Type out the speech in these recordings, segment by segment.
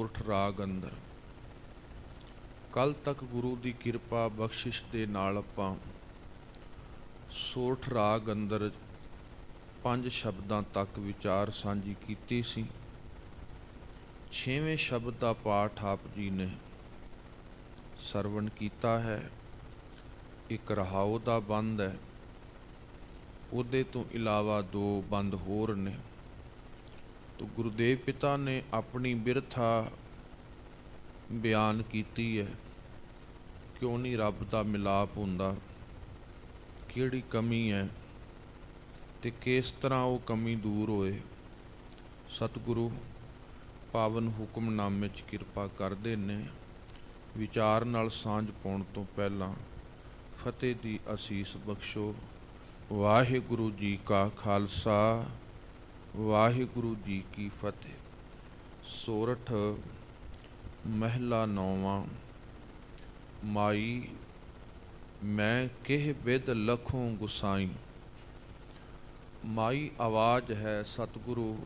ਸੋਰਠ ਰਾਗ ਅੰਦਰ। ਕੱਲ੍ਹ ਤੱਕ ਗੁਰੂ ਦੀ ਕਿਰਪਾ ਬਖਸ਼ਿਸ਼ ਦੇ ਨਾਲ ਆਪਾਂ ਸੋਰਠ ਰਾਗ ਅੰਦਰ 5 ਸ਼ਬਦਾਂ ਤੱਕ ਵਿਚਾਰ ਸਾਂਝੀ ਕੀਤੀ ਸੀ। 6ਵੇਂ ਸ਼ਬਦ ਦਾ ਪਾਠ ਆਪ ਜੀ ਨੇ ਸਰਵਣ ਕੀਤਾ ਹੈ। ਇੱਕ ਰਹਾਉ ਦਾ ਬੰਦ ਹੈ, ਉਹਦੇ ਤੋਂ ਇਲਾਵਾ 2 ਬੰਦ ਹੋਰ ਨੇ। ਤੋ ਗੁਰੂਦੇਵ ਪਿਤਾ ਨੇ ਆਪਣੀ ਬਿਰਥਾ ਬਿਆਨ ਕੀਤੀ ਹੈ, ਕਿਉਂ ਨਹੀਂ ਰੱਬ ਦਾ ਮਿਲਾਪ ਹੁੰਦਾ, ਕਿਹੜੀ ਕਮੀ ਹੈ ਤੇ ਕਿਸ ਤਰ੍ਹਾਂ ਉਹ ਕਮੀ ਦੂਰ ਹੋਏ। ਸਤਿਗੁਰੂ ਪਾਵਨ ਹੁਕਮਨਾਮੇ 'ਚ ਕਿਰਪਾ ਕਰਦੇ ਨੇ। ਵਿਚਾਰ ਨਾਲ ਸਾਂਝ ਪਾਉਣ ਤੋਂ ਪਹਿਲਾਂ ਫਤਿਹ ਦੀ ਅਸੀਸ ਬਖਸ਼ੋ। ਵਾਹਿਗੁਰੂ ਜੀ ਕਾ ਖਾਲਸਾ, ਵਾਹਿਗੁਰੂ ਜੀ ਕੀ ਫਤਿਹ। ਸੋਰਠ ਮਹਿਲਾ 9ਵਾਂ। ਮਾਈ ਮੈਂ ਕਿਹ ਬਿਦ ਲਖੋਂ ਗੁਸਾਈ। ਮਾਈ ਆਵਾਜ਼ ਹੈ ਸਤਿਗੁਰੂ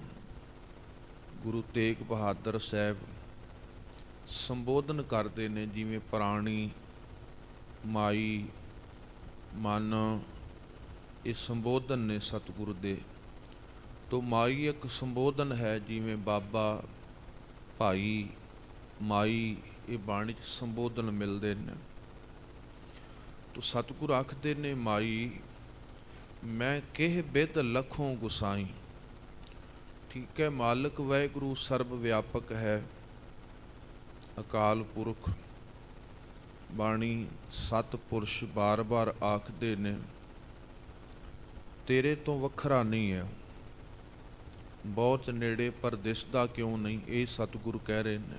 ਗੁਰੂ ਤੇਗ ਬਹਾਦਰ ਸਾਹਿਬ ਸੰਬੋਧਨ ਕਰਦੇ ਨੇ, ਜਿਵੇਂ ਪ੍ਰਾਣੀ, ਮਾਈ, ਮਨ, ਇਹ ਸੰਬੋਧਨ ਨੇ ਸਤਿਗੁਰੂ ਦੇ। ਤੋ ਮਾਈ ਇੱਕ ਸੰਬੋਧਨ ਹੈ, ਜਿਵੇਂ ਬਾਬਾ, ਭਾਈ, ਮਾਈ, ਇਹ ਬਾਣੀ 'ਚ ਸੰਬੋਧਨ ਮਿਲਦੇ ਨੇ। ਤੋ ਸਤਿਗੁਰੂ ਆਖਦੇ ਨੇ ਮਾਈ ਮੈਂ ਕਿਹ ਬਿਦ ਲਖੋਂ ਗੁਸਾਈ। ਠੀਕ ਹੈ, ਮਾਲਕ ਵਾਹਿਗੁਰੂ ਸਰਬ ਵਿਆਪਕ ਹੈ, ਅਕਾਲ ਪੁਰਖ। ਬਾਣੀ ਸਤਿਪੁਰਸ਼ ਬਾਰ-ਬਾਰ ਆਖਦੇ ਨੇ ਤੇਰੇ ਤੋਂ ਵੱਖਰਾ ਨਹੀਂ ਹੈ, ਬਹੁਤ ਨੇੜੇ ਪਰ ਦਿਸਦਾ ਕਿਉਂ ਨਹੀਂ, ਇਹ ਸਤਿਗੁਰੂ ਕਹਿ ਰਹੇ ਨੇ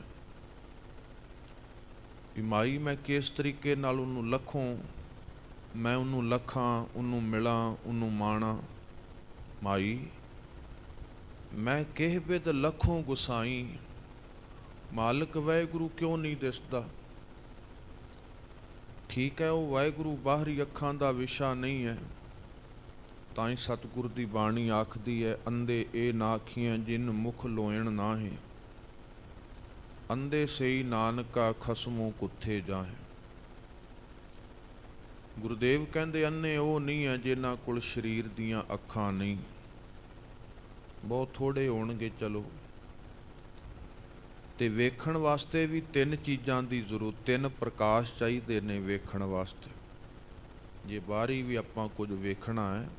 ਵੀ ਮਾਈ ਮੈਂ ਕਿਸ ਤਰੀਕੇ ਨਾਲ ਉਹਨੂੰ ਲਖੋਂ, ਮੈਂ ਉਹਨੂੰ ਲਖਾਂ, ਉਹਨੂੰ ਮਿਲਾਂ, ਉਹਨੂੰ ਮਾਣਾ। ਮਾਈ ਮੈਂ ਕਿਹ ਬਿਦ ਲਖੋਂ ਗੁਸਾਈ। ਮਾਲਕ ਵਾਹਿਗੁਰੂ ਕਿਉਂ ਨਹੀਂ ਦਿਸਦਾ? ਠੀਕ ਹੈ, ਉਹ ਵਾਹਿਗੁਰੂ ਬਾਹਰੀ ਅੱਖਾਂ ਦਾ ਵਿਸ਼ਾ ਨਹੀਂ ਹੈ। ਤਾਂ ਹੀ ਸਤਿਗੁਰੂ ਦੀ ਬਾਣੀ ਆਖਦੀ ਹੈ ਅੰਧੇ ਇਹ ਨਾ ਆਖੀਆਂ ਜਿਨ ਮੁਖ ਲੋਇਣ ਨਾਹੇ, ਅੰਧੇ ਸਈ ਨਾਨਕਾ ਖਸਮੋਂ ਕੁੱਥੇ ਜਾਹੇ। ਗੁਰੂਦੇਵ ਕਹਿੰਦੇ ਅੰਨੇ ਉਹ ਨਹੀਂ ਹੈ ਜਿਨ੍ਹਾਂ ਕੋਲ ਸਰੀਰ ਦੀਆਂ ਅੱਖਾਂ ਨਹੀਂ, ਬਹੁਤ ਥੋੜ੍ਹੇ ਹੋਣਗੇ ਚਲੋ। ਤੇ ਵੇਖਣ ਵਾਸਤੇ ਵੀ 3 ਚੀਜ਼ਾਂ ਦੀ ਜ਼ਰੂਰਤ, 3 ਪ੍ਰਕਾਸ਼ ਚਾਹੀਦੇ ਨੇ ਵੇਖਣ ਵਾਸਤੇ। ਜੇ ਬਾਹਰੀ ਵੀ ਆਪਾਂ ਕੁਝ ਵੇਖਣਾ ਹੈ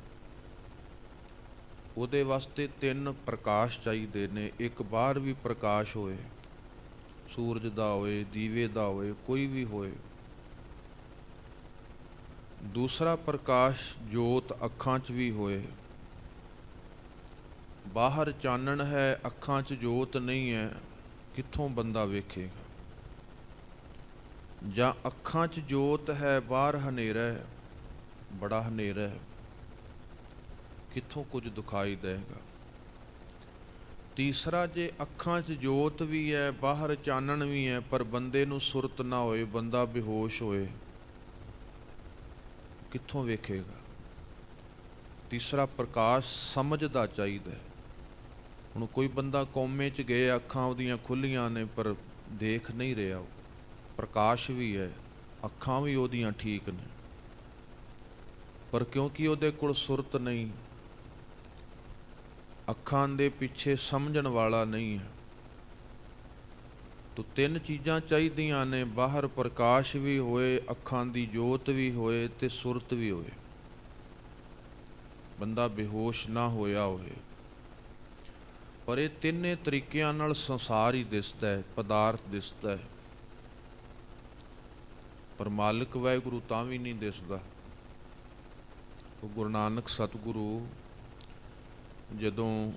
ਉਹਦੇ ਵਾਸਤੇ 3 ਪ੍ਰਕਾਸ਼ ਚਾਹੀਦੇ ਨੇ। ਇੱਕ ਬਾਹਰ ਵੀ ਪ੍ਰਕਾਸ਼ ਹੋਏ, ਸੂਰਜ ਦਾ ਹੋਏ, ਦੀਵੇ ਦਾ ਹੋਏ, ਕੋਈ ਵੀ ਹੋਏ। ਦੂਸਰਾ ਪ੍ਰਕਾਸ਼ ਜੋਤ ਅੱਖਾਂ 'ਚ ਵੀ ਹੋਏ। ਬਾਹਰ ਚਾਨਣ ਹੈ, ਅੱਖਾਂ 'ਚ ਜੋਤ ਨਹੀਂ ਹੈ, ਕਿੱਥੋਂ ਬੰਦਾ ਵੇਖੇਗਾ? ਜਾਂ ਅੱਖਾਂ 'ਚ ਜੋਤ ਹੈ, ਬਾਹਰ ਹਨੇਰਾ ਹੈ, ਬੜਾ ਹਨੇਰਾ ਹੈ, ਕਿੱਥੋਂ ਕੁਝ ਦਿਖਾਈ ਦੇਗਾ? ਤੀਸਰਾ, ਜੇ ਅੱਖਾਂ 'ਚ ਜੋਤ ਵੀ ਹੈ, ਬਾਹਰ ਚਾਨਣ ਵੀ ਹੈ, ਪਰ ਬੰਦੇ ਨੂੰ ਸੁਰਤ ਨਾ ਹੋਏ, ਬੰਦਾ ਬੇਹੋਸ਼ ਹੋਏ, ਕਿੱਥੋਂ ਵੇਖੇਗਾ? ਤੀਸਰਾ ਪ੍ਰਕਾਸ਼ ਸਮਝ ਦਾ ਚਾਹੀਦਾ। ਹੁਣ ਕੋਈ ਬੰਦਾ ਕੌਮੇ 'ਚ ਗਏ, ਅੱਖਾਂ ਉਹਦੀਆਂ ਖੁੱਲ੍ਹੀਆਂ ਨੇ ਪਰ ਦੇਖ ਨਹੀਂ ਰਿਹਾ, ਉਹ ਪ੍ਰਕਾਸ਼ ਵੀ ਹੈ, ਅੱਖਾਂ ਵੀ ਉਹਦੀਆਂ ਠੀਕ ਨੇ, ਪਰ ਕਿਉਂਕਿ ਉਹਦੇ ਕੋਲ ਸੁਰਤ ਨਹੀਂ, ਅੱਖਾਂ ਦੇ ਪਿੱਛੇ ਸਮਝਣ ਵਾਲਾ ਨਹੀਂ ਹੈ। ਤੋ 3 ਚੀਜ਼ਾਂ ਚਾਹੀਦੀਆਂ ਨੇ, ਬਾਹਰ ਪ੍ਰਕਾਸ਼ ਵੀ ਹੋਏ, ਅੱਖਾਂ ਦੀ ਜੋਤ ਵੀ ਹੋਏ ਤੇ ਸੁਰਤ ਵੀ ਹੋਏ, ਬੰਦਾ ਬੇਹੋਸ਼ ਨਾ ਹੋਇਆ ਹੋਵੇ। ਪਰ ਇਹ 3 ਤਰੀਕਿਆਂ ਨਾਲ ਸੰਸਾਰ ਹੀ ਦਿਸਦਾ ਹੈ, ਪਦਾਰਥ ਦਿਸਦਾ ਹੈ, ਪਰ ਮਾਲਕ ਵਾਹਿਗੁਰੂ ਤਾਂ ਵੀ ਨਹੀਂ ਦਿਸਦਾ। ਉਹ ਗੁਰੂ ਨਾਨਕ ਸਤਿਗੁਰੂ ਜਦੋਂ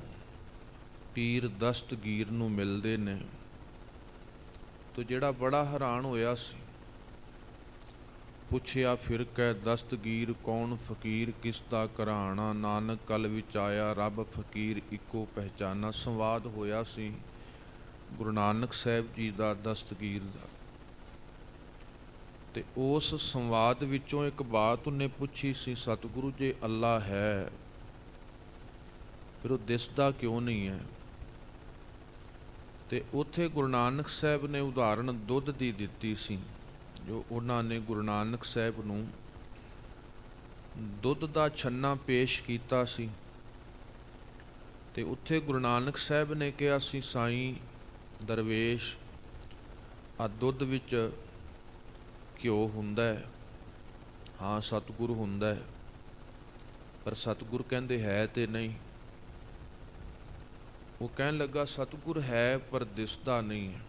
ਪੀਰ ਦਸਤਗੀਰ ਨੂੰ ਮਿਲਦੇ ਨੇ ਤੋ ਜਿਹੜਾ ਬੜਾ ਹੈਰਾਨ ਹੋਇਆ ਸੀ, ਪੁੱਛਿਆ ਫਿਰ ਕੈ ਦਸਤਗੀਰ ਕੌਣ ਫਕੀਰ ਕਿਸ ਦਾ ਘਰਾਣਾ, ਨਾਨਕ ਕਲ ਵਿੱਚ ਆਇਆ ਰੱਬ ਫਕੀਰ ਇੱਕੋ ਪਹਿਚਾਨਾ। ਸੰਵਾਦ ਹੋਇਆ ਸੀ ਗੁਰੂ ਨਾਨਕ ਸਾਹਿਬ ਜੀ ਦਾ ਦਸਤਗੀਰ ਦਾ, ਤੇ ਉਸ ਸੰਵਾਦ ਵਿੱਚੋਂ ਇੱਕ ਬਾਤ ਉਹਨੇ ਪੁੱਛੀ ਸੀ, ਸਤਿਗੁਰੂ ਜੇ ਅੱਲਾ ਹੈ ਫਿਰ ਉਹ ਦਿਸਦਾ ਕਿਉਂ ਨਹੀਂ ਹੈ? ਤੇ ਉੱਥੇ ਗੁਰੂ ਨਾਨਕ ਸਾਹਿਬ ਨੇ ਉਦਾਹਰਣ ਦੁੱਧ ਦੀ ਦਿੱਤੀ ਸੀ। ਜੋ ਉਹਨਾਂ ਨੇ ਗੁਰੂ ਨਾਨਕ ਸਾਹਿਬ ਨੂੰ ਦੁੱਧ ਦਾ ਛੰਨਾ ਪੇਸ਼ ਕੀਤਾ ਸੀ ਤੇ ਉੱਥੇ ਗੁਰੂ ਨਾਨਕ ਸਾਹਿਬ ਨੇ ਕਿਹਾ ਸੀ, ਸਾਈਂ ਦਰਵੇਸ਼, ਆ ਦੁੱਧ ਵਿੱਚ ਘਿਓ ਹੁੰਦਾ ਹੈ, ਹਾਂ ਸਤਿਗੁਰੂ ਹੁੰਦਾ ਹੈ, ਪਰ ਸਤਿਗੁਰ ਕਹਿੰਦੇ ਹੈ ਤੇ ਨਹੀਂ। ਉਹ ਕਹਿਣ ਲੱਗਾ, ਸਤਿਗੁਰ ਹੈ ਪਰ ਦਿਸਦਾ ਨਹੀਂ ਹੈ।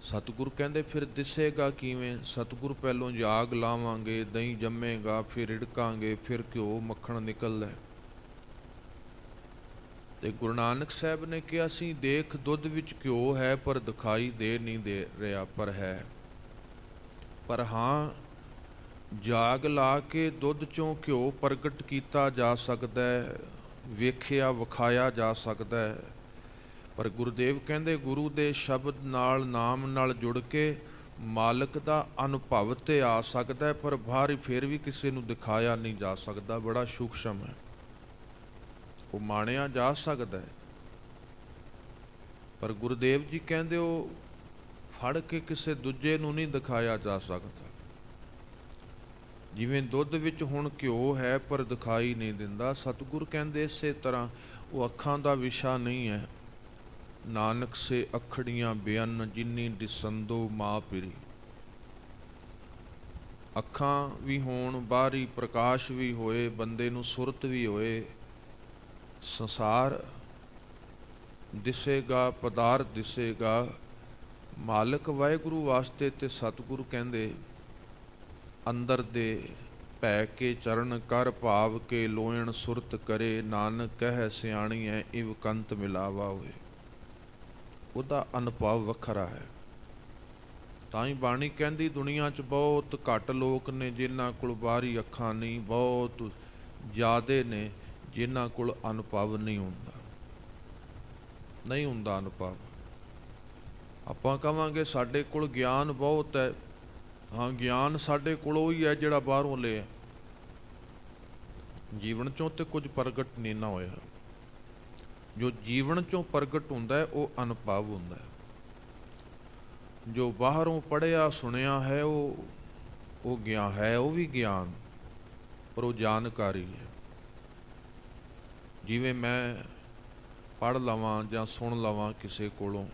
ਸਤਿਗੁਰ ਕਹਿੰਦੇ, ਫਿਰ ਦਿਸੇਗਾ ਕਿਵੇਂ? ਸਤਿਗੁਰ ਪਹਿਲੋਂ ਜਾਗ ਲਾਵਾਂਗੇ, ਦਹੀਂ ਜੰਮੇਗਾ, ਫਿਰ ਰਿੜਕਾਂਗੇ, ਫਿਰ ਘਿਓ ਮੱਖਣ ਨਿਕਲਦਾ। ਤੇ ਗੁਰੂ ਨਾਨਕ ਸਾਹਿਬ ਨੇ ਕਿਹਾ ਸੀ, ਦੇਖ ਦੁੱਧ ਵਿੱਚ ਘਿਓ ਹੈ ਪਰ ਦਿਖਾਈ ਦੇ ਨਹੀਂ ਦੇ ਰਿਹਾ, ਪਰ ਹੈ। ਪਰ ਹਾਂ, ਜਾਗ ਲਾ ਕੇ ਦੁੱਧ ਚੋਂ ਘਿਓ ਪ੍ਰਗਟ ਕੀਤਾ ਜਾ ਸਕਦਾ ਹੈ, ਵੇਖਿਆ ਵਿਖਾਇਆ ਜਾ ਸਕਦਾ ਹੈ। ਪਰ ਗੁਰਦੇਵ ਕਹਿੰਦੇ, ਗੁਰੂ ਦੇ ਸ਼ਬਦ ਨਾਲ, ਨਾਮ ਨਾਲ ਜੁੜ ਕੇ ਮਾਲਕ ਦਾ ਅਨੁਭਵ ਤੇ ਆ ਸਕਦਾ ਹੈ, ਪਰ ਬਾਹਰ ਫਿਰ ਵੀ ਕਿਸੇ ਨੂੰ ਦਿਖਾਇਆ ਨਹੀਂ ਜਾ ਸਕਦਾ। ਬੜਾ ਸੂਖਸ਼ਮ ਹੈ, ਉਹ ਮਾਣਿਆ ਜਾ ਸਕਦਾ ਹੈ, ਪਰ ਗੁਰਦੇਵ ਜੀ ਕਹਿੰਦੇ ਉਹ ਫੜ ਕੇ ਕਿਸੇ ਦੂਜੇ ਨੂੰ ਨਹੀਂ ਦਿਖਾਇਆ ਜਾ ਸਕਦਾ। ਜਿਵੇਂ ਦੁੱਧ ਵਿੱਚ ਹੁਣ ਘਿਓ ਹੈ ਪਰ ਦਿਖਾਈ ਨਹੀਂ ਦਿੰਦਾ, ਸਤਿਗੁਰ ਕਹਿੰਦੇ ਇਸੇ ਤਰ੍ਹਾਂ ਉਹ ਅੱਖਾਂ ਦਾ ਵਿਸ਼ਾ ਨਹੀਂ ਹੈ। ਨਾਨਕ ਸੇ ਅੱਖੜੀਆਂ ਬੇਅੰਨ ਜਿਨੀ ਦਿਸੰਦੋ ਮਾਂ ਪਿਰੀ। ਅੱਖਾਂ ਵੀ ਹੋਣ, ਬਾਹਰੀ ਪ੍ਰਕਾਸ਼ ਵੀ ਹੋਏ, ਬੰਦੇ ਨੂੰ ਸੁਰਤ ਵੀ ਹੋਏ, ਸੰਸਾਰ ਦਿਸੇਗਾ, ਪਦਾਰਥ ਦਿਸੇਗਾ, ਮਾਲਕ ਵਾਹਿਗੁਰੂ ਵਾਸਤੇ ਤੇ ਸਤਿਗੁਰੂ ਕਹਿੰਦੇ ਅੰਦਰ ਦੇ ਭੈ ਕੇ ਚਰਨ ਕਰ ਭਾਵ ਕੇ ਲੋਇਣ ਸੁਰਤ ਕਰੇ, ਨਾਨਕ ਕਹਿ ਸਿਆਣੀ ਹੈ ਇਵ ਕੰਤ ਮਿਲਾਵਾ ਹੋਏ। ਉਹਦਾ ਅਨੁਭਵ ਵੱਖਰਾ ਹੈ। ਤਾਂ ਹੀ ਬਾਣੀ ਕਹਿੰਦੀ, ਦੁਨੀਆ 'ਚ ਬਹੁਤ ਘੱਟ ਲੋਕ ਨੇ ਜਿਨ੍ਹਾਂ ਕੋਲ ਬਾਹਰੀ ਅੱਖਾਂ ਨਹੀਂ, ਬਹੁਤ ਜ਼ਿਆਦੇ ਨੇ ਜਿਨ੍ਹਾਂ ਕੋਲ ਅਨੁਭਵ ਨਹੀਂ ਹੁੰਦਾ। ਨਹੀਂ ਹੁੰਦਾ ਅਨੁਭਵ। ਆਪਾਂ ਕਹਾਂਗੇ ਸਾਡੇ ਕੋਲ ਗਿਆਨ ਬਹੁਤ ਹੈ, ਹਾਂ ਗਿਆਨ ਸਾਡੇ ਕੋਲ ਉਹੀ ਹੈ ਜਿਹੜਾ ਬਾਹਰੋਂ ਲਿਆ, ਜੀਵਨ 'ਚੋਂ ਤੇ ਕੁਝ ਪ੍ਰਗਟ ਨਹੀਂ ਨਾ ਹੋਇਆ। ਜੋ ਜੀਵਨ 'ਚੋਂ ਪ੍ਰਗਟ ਹੁੰਦਾ ਹੈ ਉਹ ਅਨੁਭਵ ਹੁੰਦਾ ਹੈ। ਜੋ ਬਾਹਰੋਂ ਪੜ੍ਹਿਆ ਸੁਣਿਆ ਹੈ ਉਹ ਗਿਆਨ ਹੈ, ਉਹ ਵੀ ਗਿਆਨ, ਪਰ ਉਹ ਜਾਣਕਾਰੀ ਹੈ। ਜਿਵੇਂ ਮੈਂ ਪੜ੍ਹ ਲਵਾਂ ਜਾਂ ਸੁਣ ਲਵਾਂ ਕਿਸੇ ਕੋਲੋਂ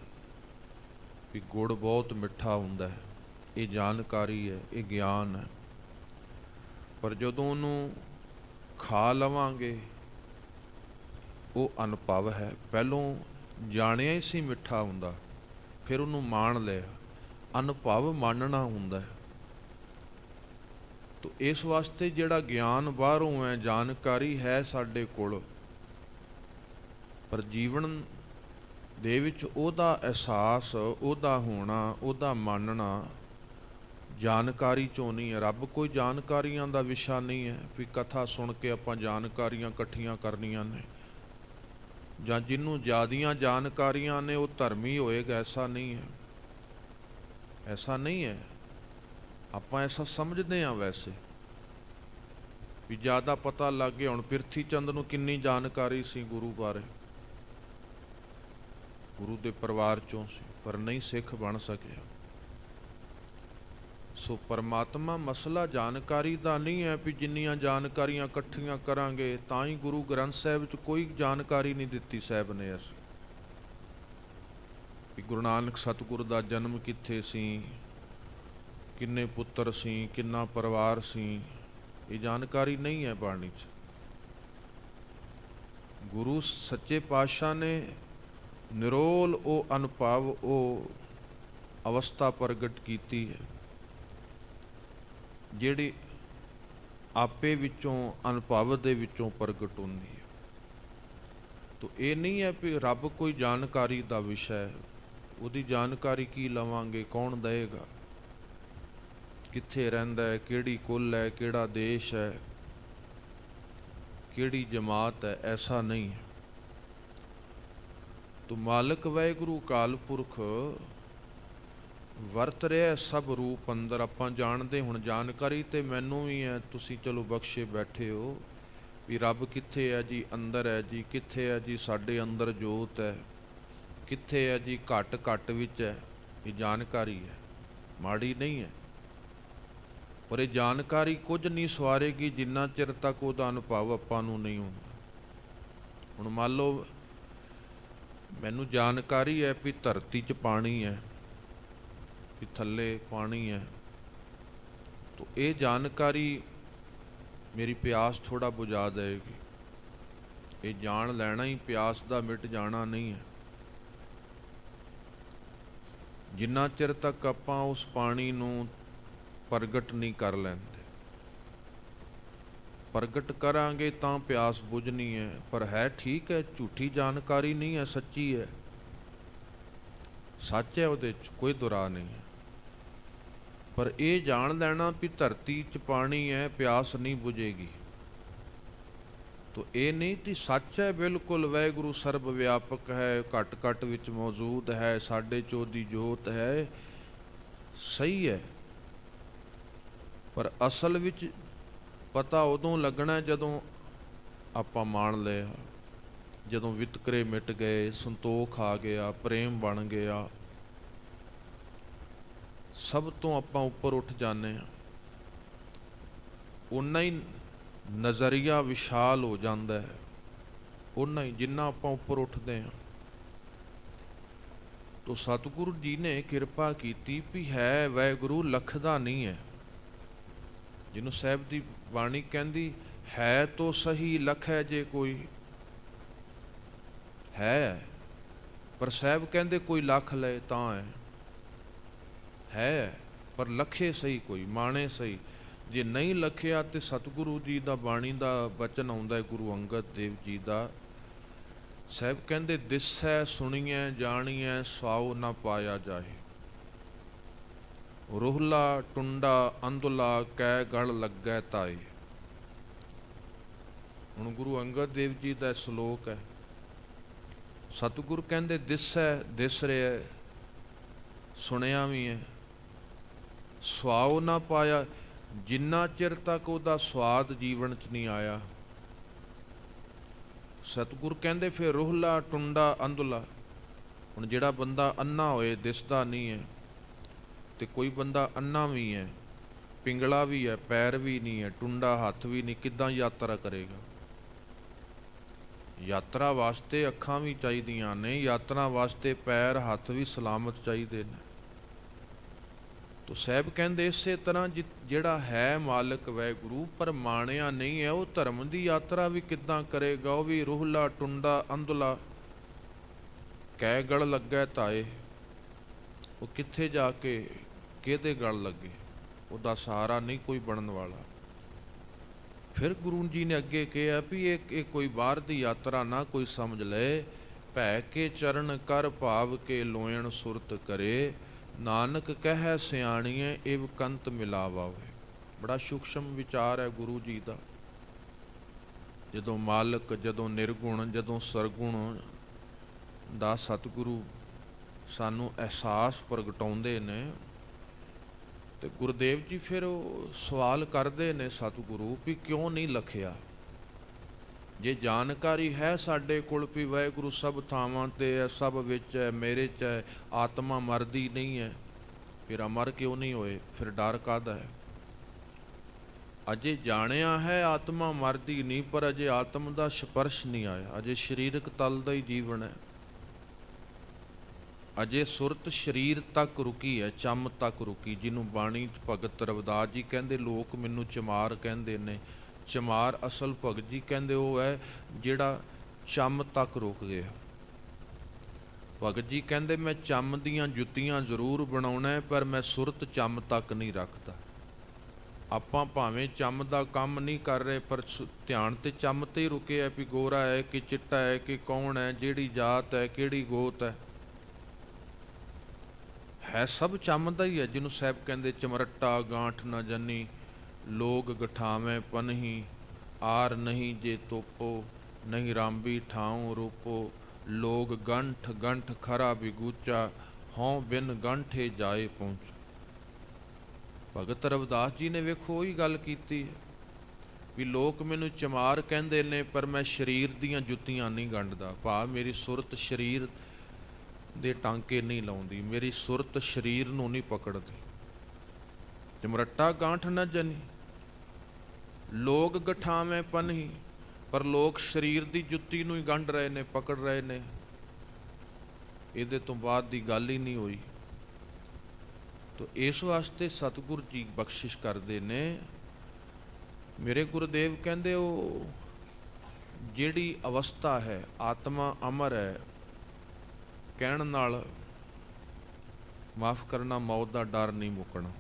ਵੀ ਗੁੜ ਬਹੁਤ ਮਿੱਠਾ ਹੁੰਦਾ ਹੈ, ਇਹ ਜਾਣਕਾਰੀ ਹੈ, ਇਹ ਗਿਆਨ ਹੈ। ਪਰ ਜਦੋਂ ਉਹਨੂੰ ਖਾ ਲਵਾਂਗੇ ਉਹ ਅਨੁਭਵ ਹੈ। ਪਹਿਲੋਂ ਜਾਣਿਆ ਹੀ ਸੀ ਮਿੱਠਾ ਹੁੰਦਾ, ਫਿਰ ਉਹਨੂੰ ਮਾਣ ਲਿਆ, ਅਨੁਭਵ ਮਾਨਣਾ ਹੁੰਦਾ ਹੈ। ਤੋ ਇਸ ਵਾਸਤੇ ਜਿਹੜਾ ਗਿਆਨ ਬਾਹਰੋਂ ਹੈ, ਜਾਣਕਾਰੀ ਹੈ ਸਾਡੇ ਕੋਲ, ਪਰ ਜੀਵਨ ਦੇ ਵਿੱਚ ਉਹਦਾ ਅਹਿਸਾਸ, ਉਹਦਾ ਹੋਣਾ, ਉਹਦਾ ਮਾਨਣਾ ਜਾਣਕਾਰੀ 'ਚੋਂ ਨਹੀਂ ਹੈ। ਰੱਬ ਕੋਈ ਜਾਣਕਾਰੀਆਂ ਦਾ ਵਿਸ਼ਾ ਨਹੀਂ ਹੈ ਵੀ ਕਥਾ ਸੁਣ ਕੇ ਆਪਾਂ ਜਾਣਕਾਰੀਆਂ ਇਕੱਠੀਆਂ ਕਰਨੀਆਂ ਨੇ, ਜਾਂ ਜਿਹਨੂੰ ਜ਼ਿਆਦੀਆਂ ਜਾਣਕਾਰੀਆਂ ਨੇ ਉਹ ਧਰਮੀ ਹੋਏਗਾ, ਐਸਾ ਨਹੀਂ ਹੈ। ਐਸਾ ਨਹੀਂ ਹੈ। ਆਪਾਂ ਐਸਾ ਸਮਝਦੇ ਹਾਂ ਵੈਸੇ ਵੀ ਜ਼ਿਆਦਾ ਪਤਾ ਲੱਗ ਗਿਆ। ਹੁਣ ਪ੍ਰਿਥੀ ਚੰਦ ਨੂੰ ਕਿੰਨੀ ਜਾਣਕਾਰੀ ਸੀ ਗੁਰੂ ਬਾਰੇ, ਗੁਰੂ ਦੇ ਪਰਿਵਾਰ 'ਚੋਂ ਸੀ, ਪਰ ਨਹੀਂ ਸਿੱਖ ਬਣ ਸਕਿਆ। ਸੋ ਪਰਮਾਤਮਾ ਮਸਲਾ ਜਾਣਕਾਰੀ ਦਾ ਨਹੀਂ ਹੈ ਵੀ ਜਿੰਨੀਆਂ ਜਾਣਕਾਰੀਆਂ ਇਕੱਠੀਆਂ ਕਰਾਂਗੇ ਤਾਂ ਹੀ। ਗੁਰੂ ਗ੍ਰੰਥ ਸਾਹਿਬ 'ਚ ਕੋਈ ਜਾਣਕਾਰੀ ਨਹੀਂ ਦਿੱਤੀ ਸਾਹਿਬ ਨੇ ਅਸੀਂ ਵੀ ਗੁਰੂ ਨਾਨਕ ਸਤਿਗੁਰ ਦਾ ਜਨਮ ਕਿੱਥੇ ਸੀ, ਕਿੰਨੇ ਪੁੱਤਰ ਸੀ, ਕਿੰਨਾ ਪਰਿਵਾਰ ਸੀ, ਇਹ ਜਾਣਕਾਰੀ ਨਹੀਂ ਹੈ ਬਾਣੀ 'ਚ। ਗੁਰੂ ਸੱਚੇ ਪਾਤਸ਼ਾਹ ਨੇ ਨਿਰੋਲ ਉਹ ਅਨੁਭਵ, ਉਹ ਅਵਸਥਾ ਪ੍ਰਗਟ ਕੀਤੀ ਹੈ ਜਿਹੜੀ ਆਪੇ ਵਿੱਚੋਂ, ਅਨੁਭਵ ਦੇ ਵਿੱਚੋਂ ਪ੍ਰਗਟ ਹੁੰਦੀ ਹੈ। ਤੋ ਇਹ ਨਹੀਂ ਹੈ ਵੀ ਰੱਬ ਕੋਈ ਜਾਣਕਾਰੀ ਦਾ ਵਿਸ਼ਾ ਹੈ। ਉਹਦੀ ਜਾਣਕਾਰੀ ਕੀ ਲਵਾਂਗੇ, ਕੌਣ ਦਏਗਾ, ਕਿੱਥੇ ਰਹਿੰਦਾ ਹੈ, ਕਿਹੜੀ ਕੁਲ ਹੈ, ਕਿਹੜਾ ਦੇਸ਼ ਹੈ, ਕਿਹੜੀ ਜਮਾਤ ਹੈ, ਐਸਾ ਨਹੀਂ ਹੈ। ਤੋ ਮਾਲਕ ਵਾਹਿਗੁਰੂ ਅਕਾਲ ਪੁਰਖ ਵਰਤ ਰਿਹਾ ਸਭ ਰੂਪ ਅੰਦਰ। ਆਪਾਂ ਜਾਣਦੇ, ਹੁਣ ਜਾਣਕਾਰੀ ਤੇ ਮੈਨੂੰ ਵੀ ਹੈ, ਤੁਸੀਂ ਚਲੋ ਬਖਸ਼ੇ ਬੈਠੇ ਹੋ ਵੀ ਰੱਬ ਕਿੱਥੇ ਹੈ ਜੀ, ਅੰਦਰ ਹੈ ਜੀ, ਕਿੱਥੇ ਹੈ ਜੀ, ਸਾਡੇ ਅੰਦਰ ਜੋਤ ਹੈ। ਕਿੱਥੇ ਹੈ ਜੀ? ਘੱਟ ਘੱਟ ਵਿੱਚ ਹੈ। ਇਹ ਜਾਣਕਾਰੀ ਹੈ, ਮਾੜੀ ਨਹੀਂ ਹੈ, ਪਰ ਇਹ ਜਾਣਕਾਰੀ ਕੁਝ ਨਹੀਂ ਸਵਾਰੇਗੀ ਜਿੰਨਾ ਚਿਰ ਤੱਕ ਉਹਦਾ ਅਨੁਭਵ ਆਪਾਂ ਨੂੰ ਨਹੀਂ ਹੁੰਦਾ। ਹੁਣ ਮੰਨ ਲਓ ਮੈਨੂੰ ਜਾਣਕਾਰੀ ਹੈ ਵੀ ਧਰਤੀ 'ਚ ਪਾਣੀ ਹੈ, ਵੀ ਥੱਲੇ ਪਾਣੀ ਹੈ, ਤਾਂ ਇਹ ਜਾਣਕਾਰੀ ਮੇਰੀ ਪਿਆਸ ਥੋੜ੍ਹਾ ਬੁਝਾ ਦੇਵੇਗੀ। ਇਹ ਜਾਣ ਲੈਣਾ ਹੀ ਪਿਆਸ ਦਾ ਮਿਟ ਜਾਣਾ ਨਹੀਂ ਹੈ। ਜਿੰਨਾ ਚਿਰ ਤੱਕ ਆਪਾਂ ਉਸ ਪਾਣੀ ਨੂੰ ਪ੍ਰਗਟ ਨਹੀਂ ਕਰ ਲੈਂਦੇ, ਪ੍ਰਗਟ ਕਰਾਂਗੇ ਤਾਂ ਪਿਆਸ ਬੁਝਣੀ ਹੈ। ਪਰ ਹੈ ਠੀਕ ਹੈ, ਝੂਠੀ ਜਾਣਕਾਰੀ ਨਹੀਂ ਹੈ, ਸੱਚੀ ਹੈ, ਸੱਚ ਹੈ, ਉਹਦੇ 'ਚ ਕੋਈ ਦੁਰਾ ਨਹੀਂ ਹੈ। ਪਰ ਇਹ ਜਾਣ ਲੈਣਾ ਵੀ ਧਰਤੀ 'ਚ ਪਾਣੀ ਹੈ, ਪਿਆਸ ਨਹੀਂ ਬੁਝੇਗੀ, ਤੋ ਇਹ ਨਹੀਂ ਕਿ ਸੱਚ ਹੈ ਬਿਲਕੁਲ ਵਾਹਿਗੁਰੂ ਸਰਬ ਵਿਆਪਕ ਹੈ, ਘੱਟ ਘੱਟ ਵਿੱਚ ਮੌਜੂਦ ਹੈ, ਸਾਡੇ 'ਚ ਉਹਦੀ ਜੋਤ ਹੈ, ਸਹੀ ਹੈ। ਪਰ ਅਸਲ ਵਿੱਚ ਪਤਾ ਉਦੋਂ ਲੱਗਣਾ ਜਦੋਂ ਆਪਾਂ ਮਾਣ ਲਿਆ, ਜਦੋਂ ਵਿਤਕਰੇ ਮਿਟ ਗਏ, ਸੰਤੋਖ ਆ ਗਿਆ, ਪ੍ਰੇਮ ਬਣ ਗਿਆ, ਸਭ ਤੋਂ ਆਪਾਂ ਉੱਪਰ ਉੱਠ ਜਾਂਦੇ ਹਾਂ। ਓਨਾ ਹੀ ਨਜ਼ਰੀਆ ਵਿਸ਼ਾਲ ਹੋ ਜਾਂਦਾ ਹੈ, ਓਨਾ ਹੀ ਜਿੰਨਾ ਆਪਾਂ ਉੱਪਰ ਉੱਠਦੇ ਹਾਂ। ਤੋ ਸਤਿਗੁਰੂ ਜੀ ਨੇ ਕਿਰਪਾ ਕੀਤੀ ਵੀ ਹੈ ਵਾਹਿਗੁਰੂ ਲਖਦਾ ਨਹੀਂ ਹੈ, ਜਿਹਨੂੰ ਸਾਹਿਬ ਦੀ ਬਾਣੀ ਕਹਿੰਦੀ ਹੈ ਤੋ ਸਹੀ ਲਖੈ ਜੇ ਕੋਈ ਹੈ, ਪਰ ਸਾਹਿਬ ਕਹਿੰਦੇ ਕੋਈ ਲੱਖ ਲਏ ਤਾਂ ਹੈ, ਪਰ ਲਖੇ ਸਹੀ ਕੋਈ, ਮਾਣੇ ਸਹੀ। ਜੇ ਨਹੀਂ ਲਖਿਆ ਤੇ ਸਤਿਗੁਰੂ ਜੀ ਦਾ ਬਾਣੀ ਦਾ ਬਚਨ ਆਉਂਦਾ ਹੈ, ਗੁਰੂ ਅੰਗਦ ਦੇਵ ਜੀ ਦਾ, ਸਾਹਿਬ ਕਹਿੰਦੇ ਦਿਸੈ ਸੁਣੀਐ ਜਾਣੀਐ ਸਵਾਉ ਨਾ ਪਾਇਆ ਜਾਏ, ਰੋਹਲਾ ਟੁੰਡਾ ਅੰਧੁਲਾ ਕੈ ਗਲ ਲੱਗੈ ਤਾਏ। ਹੁਣ ਗੁਰੂ ਅੰਗਦ ਦੇਵ ਜੀ ਦਾ ਸ਼ਲੋਕ ਹੈ। ਸਤਿਗੁਰੂ ਕਹਿੰਦੇ ਦਿਸੈ, ਦਿਸ ਰਿਹਾ, ਸੁਣਿਆ ਵੀ ਹੈ, ਸਵਾਉ ਨਾ ਪਾਇਆ, ਜਿੰਨਾ ਚਿਰ ਤੱਕ ਉਹਦਾ ਸਵਾਦ ਜੀਵਨ 'ਚ ਨਹੀਂ ਆਇਆ। ਸਤਿਗੁਰੂ ਕਹਿੰਦੇ ਫਿਰ ਰੋਹਲਾ ਟੁੰਡਾ ਅੰਧੁਲਾ। ਹੁਣ ਜਿਹੜਾ ਬੰਦਾ ਅੰਨਾ ਹੋਏ, ਦਿਸਦਾ ਨਹੀਂ ਹੈ, ਤੇ ਕੋਈ ਬੰਦਾ ਅੰਨਾ ਵੀ ਹੈ, ਪਿੰਗਲਾ ਵੀ ਹੈ, ਪੈਰ ਵੀ ਨਹੀਂ ਹੈ, ਟੁੰਡਾ ਹੱਥ ਵੀ ਨਹੀਂ, ਕਿੱਦਾਂ ਯਾਤਰਾ ਕਰੇਗਾ? ਯਾਤਰਾ ਵਾਸਤੇ ਅੱਖਾਂ ਵੀ ਚਾਹੀਦੀਆਂ ਨੇ, ਯਾਤਰਾ ਵਾਸਤੇ ਪੈਰ ਹੱਥ ਵੀ ਸਲਾਮਤ ਚਾਹੀਦੇ ਨੇ। ਤੋ ਸਾਹਿਬ ਕਹਿੰਦੇ ਇਸੇ ਤਰ੍ਹਾਂ ਜਿਹੜਾ ਹੈ ਮਾਲਕ ਵਾਹਿਗੁਰੂ ਪਰ ਮਾਣਿਆ ਨਹੀਂ ਹੈ, ਉਹ ਧਰਮ ਦੀ ਯਾਤਰਾ ਵੀ ਕਿੱਦਾਂ ਕਰੇਗਾ? ਉਹ ਵੀ ਰੋਹਲਾ ਟੁੰਡਾ ਅੰਧੁਲਾ ਕਹਿ ਗਲ ਲੱਗੈ ਤਾਏ। ਉਹ ਕਿੱਥੇ ਜਾ ਕੇ ਕਿਹਦੇ ਗਲ ਲੱਗੇ? ਉਹਦਾ ਸਹਾਰਾ ਨਹੀਂ ਕੋਈ ਬਣਨ ਵਾਲਾ। ਫਿਰ ਗੁਰੂ ਜੀ ਨੇ ਅੱਗੇ ਕਿਹਾ ਵੀ ਇਹ ਕੋਈ ਬਾਹਰ ਦੀ ਯਾਤਰਾ ਨਾ ਕੋਈ ਸਮਝ ਲਏ, ਭੈ ਕੇ ਚਰਨ ਕਰ ਭਾਵ ਕੇ ਲੋਇਣ ਸੁਰਤ ਕਰੇ, ਨਾਨਕ ਕਹਿ ਸਿਆਣੀਏ ਇਵ ਕੰਤ ਮਿਲਾਵਾਵੇ। ਬੜਾ ਸੂਖਸ਼ਮ ਵਿਚਾਰ ਹੈ ਗੁਰੂ ਜੀ ਦਾ। ਜਦੋਂ ਮਾਲਕ, ਜਦੋਂ ਨਿਰਗੁਣ, ਜਦੋਂ ਸਰਗੁਣ ਦਾ ਸਤਿਗੁਰੂ ਸਾਨੂੰ ਅਹਿਸਾਸ ਪ੍ਰਗਟਾਉਂਦੇ ਨੇ, ਤੇ ਗੁਰਦੇਵ ਜੀ ਫਿਰ ਉਹ ਸਵਾਲ ਕਰਦੇ ਨੇ ਸਤਿਗੁਰੂ ਵੀ ਕਿਉਂ ਨਹੀਂ ਲਖਿਆ? ਜੇ ਜਾਣਕਾਰੀ ਹੈ ਸਾਡੇ ਕੋਲ ਵੀ ਵਾਹਿਗੁਰੂ ਸਭ ਥਾਵਾਂ 'ਤੇ ਹੈ, ਸਭ ਵਿੱਚ ਹੈ, ਮੇਰੇ 'ਚ ਹੈ, ਆਤਮਾ ਮਰਦੀ ਨਹੀਂ ਹੈ, ਫਿਰ ਅਮਰ ਕਿਉਂ ਨਹੀਂ ਹੋਏ? ਫਿਰ ਡਰ ਕਾਹਦਾ ਹੈ? ਅਜੇ ਜਾਣਿਆ ਹੈ ਆਤਮਾ ਮਰਦੀ ਨਹੀਂ, ਪਰ ਅਜੇ ਆਤਮ ਦਾ ਸਪਰਸ਼ ਨਹੀਂ ਆਇਆ, ਅਜੇ ਸਰੀਰਕ ਤਲ ਦਾ ਹੀ ਜੀਵਨ ਹੈ, ਅਜੇ ਸੁਰਤ ਸਰੀਰ ਤੱਕ ਰੁਕੀ ਹੈ, ਚੰਮ ਤੱਕ ਰੁਕੀ। ਜਿਹਨੂੰ ਬਾਣੀ 'ਚ ਭਗਤ ਰਵਿਦਾਸ ਜੀ ਕਹਿੰਦੇ ਲੋਕ ਮੈਨੂੰ ਚਮਾਰ ਕਹਿੰਦੇ ਨੇ, ਚਮਾਰ ਅਸਲ ਭਗਤ ਜੀ ਕਹਿੰਦੇ ਉਹ ਹੈ ਜਿਹੜਾ ਚੰਮ ਤੱਕ ਰੁਕ ਗਿਆ। ਭਗਤ ਜੀ ਕਹਿੰਦੇ ਮੈਂ ਚੰਮ ਦੀਆਂ ਜੁੱਤੀਆਂ ਜ਼ਰੂਰ ਬਣਾਉਣਾ, ਪਰ ਮੈਂ ਸੁਰਤ ਚੰਮ ਤੱਕ ਨਹੀਂ ਰੱਖਦਾ। ਆਪਾਂ ਭਾਵੇਂ ਚੰਮ ਦਾ ਕੰਮ ਨਹੀਂ ਕਰ ਰਹੇ, ਪਰ ਧਿਆਨ ਤੇ ਚੰਮ ਤੇ ਹੀ ਰੁਕਿਆ ਵੀ ਗੋਰਾ ਹੈ ਕਿ ਚਿੱਟਾ ਹੈ ਕਿ ਕੌਣ ਹੈ, ਜਿਹੜੀ ਜਾਤ ਹੈ, ਕਿਹੜੀ ਗੋਤ ਹੈ ਸਭ ਚੰਮ ਦਾ ਹੀ ਹੈ। ਜਿਹਨੂੰ ਸਾਹਿਬ ਕਹਿੰਦੇ ਚਮਰਟਾ ਗਾਂਠ ਨਾ ਜੰਨੀ, ਲੋਗ ਗਠਾਵੇਂ ਪਨਹੀ, ਆਰ ਨਹੀਂ ਜੇ ਤੋਪੋ, ਨਹੀਂ ਰਾਂਬੀ ਠਾਉ ਰੂਪੋ, ਲੋਗ ਗੰਠ ਗੰਠ ਖਰਾ ਬਿਗੂਚਾ, ਹਉ ਬਿਨ ਗੰਠੇ ਜਾਏ ਪਹੁੰਚ। ਭਗਤ ਰਵਿਦਾਸ ਜੀ ਨੇ ਵੇਖੋ ਉਹੀ ਗੱਲ ਕੀਤੀ ਹੈ ਵੀ ਲੋਕ ਮੈਨੂੰ ਚਮਾਰ ਕਹਿੰਦੇ ਨੇ, ਪਰ ਮੈਂ ਸਰੀਰ ਦੀਆਂ ਜੁੱਤੀਆਂ ਨਹੀਂ ਗੰਢਦਾ। ਭਾਵ ਮੇਰੀ ਸੁਰਤ ਸਰੀਰ ਦੇ ਟਾਂਕੇ ਨਹੀਂ ਲਾਉਂਦੀ, ਮੇਰੀ ਸੁਰਤ ਸਰੀਰ ਨੂੰ ਨਹੀਂ ਪਕੜਦੀ। ਚਮਰੱਟਾ ਗਾਂਠ ਨਾ ਜਨੀ, ਲੋਕ ਗਠਾਵੇਂ ਪਨਹੀ, ਪਰ ਲੋਕ ਸਰੀਰ ਦੀ ਜੁੱਤੀ ਨੂੰ ਹੀ ਗੰਢ ਰਹੇ ਨੇ, ਪਕੜ ਰਹੇ ਨੇ। ਇਹਦੇ ਤੋਂ ਬਾਅਦ ਦੀ ਗੱਲ ਹੀ ਨਹੀਂ ਹੋਈ। ਤੋ ਇਸ ਵਾਸਤੇ ਸਤਿਗੁਰੂ ਜੀ ਬਖਸ਼ਿਸ਼ ਕਰਦੇ ਨੇ। ਮੇਰੇ ਗੁਰਦੇਵ ਕਹਿੰਦੇ ਉਹ ਜਿਹੜੀ ਅਵਸਥਾ ਹੈ, ਆਤਮਾ ਅਮਰ ਹੈ, ਕਹਿਣ ਨਾਲ ਮਾਫ ਕਰਨਾ, ਮੌਤ ਦਾ ਡਰ ਨਹੀਂ ਮੁੱਕਣਾ।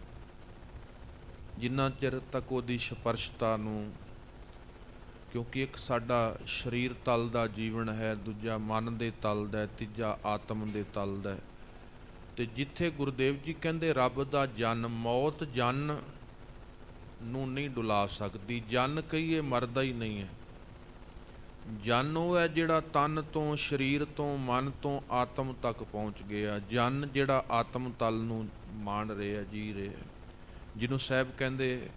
ਜਿੰਨਾ ਚਿਰ ਤੱਕ ਉਹਦੀ ਸਪਰਸ਼ਤਾ ਨੂੰ, ਕਿਉਂਕਿ ਇੱਕ ਸਾਡਾ ਸਰੀਰ ਤਲ ਦਾ ਜੀਵਨ ਹੈ, ਦੂਜਾ ਮਨ ਦੇ ਤਲ ਦਾ, ਤੀਜਾ ਆਤਮ ਦੇ ਤਲ ਦਾ। ਤੇ ਜਿੱਥੇ ਗੁਰਦੇਵ ਜੀ ਕਹਿੰਦੇ ਰੱਬ ਦਾ ਜਨ, ਮੌਤ ਜਨ ਨੂੰ ਨਹੀਂ ਡੁਲਾ ਸਕਦੀ। ਜਨ ਕਹੀਏ ਮਰਦਾ ਹੀ ਨਹੀਂ ਹੈ। ਜਨ ਉਹ ਹੈ ਜਿਹੜਾ ਤਨ ਤੋਂ, ਸਰੀਰ ਤੋਂ, ਮਨ ਤੋਂ ਆਤਮ ਤੱਕ ਪਹੁੰਚ ਗਿਆ। ਜਨ ਜਿਹੜਾ ਆਤਮ ਤਲ ਨੂੰ ਮਾਣ ਰਿਹਾ, ਜੀ ਰਿਹਾ, ਜਿਹਨੂੰ ਸਾਹਿਬ ਕਹਿੰਦੇ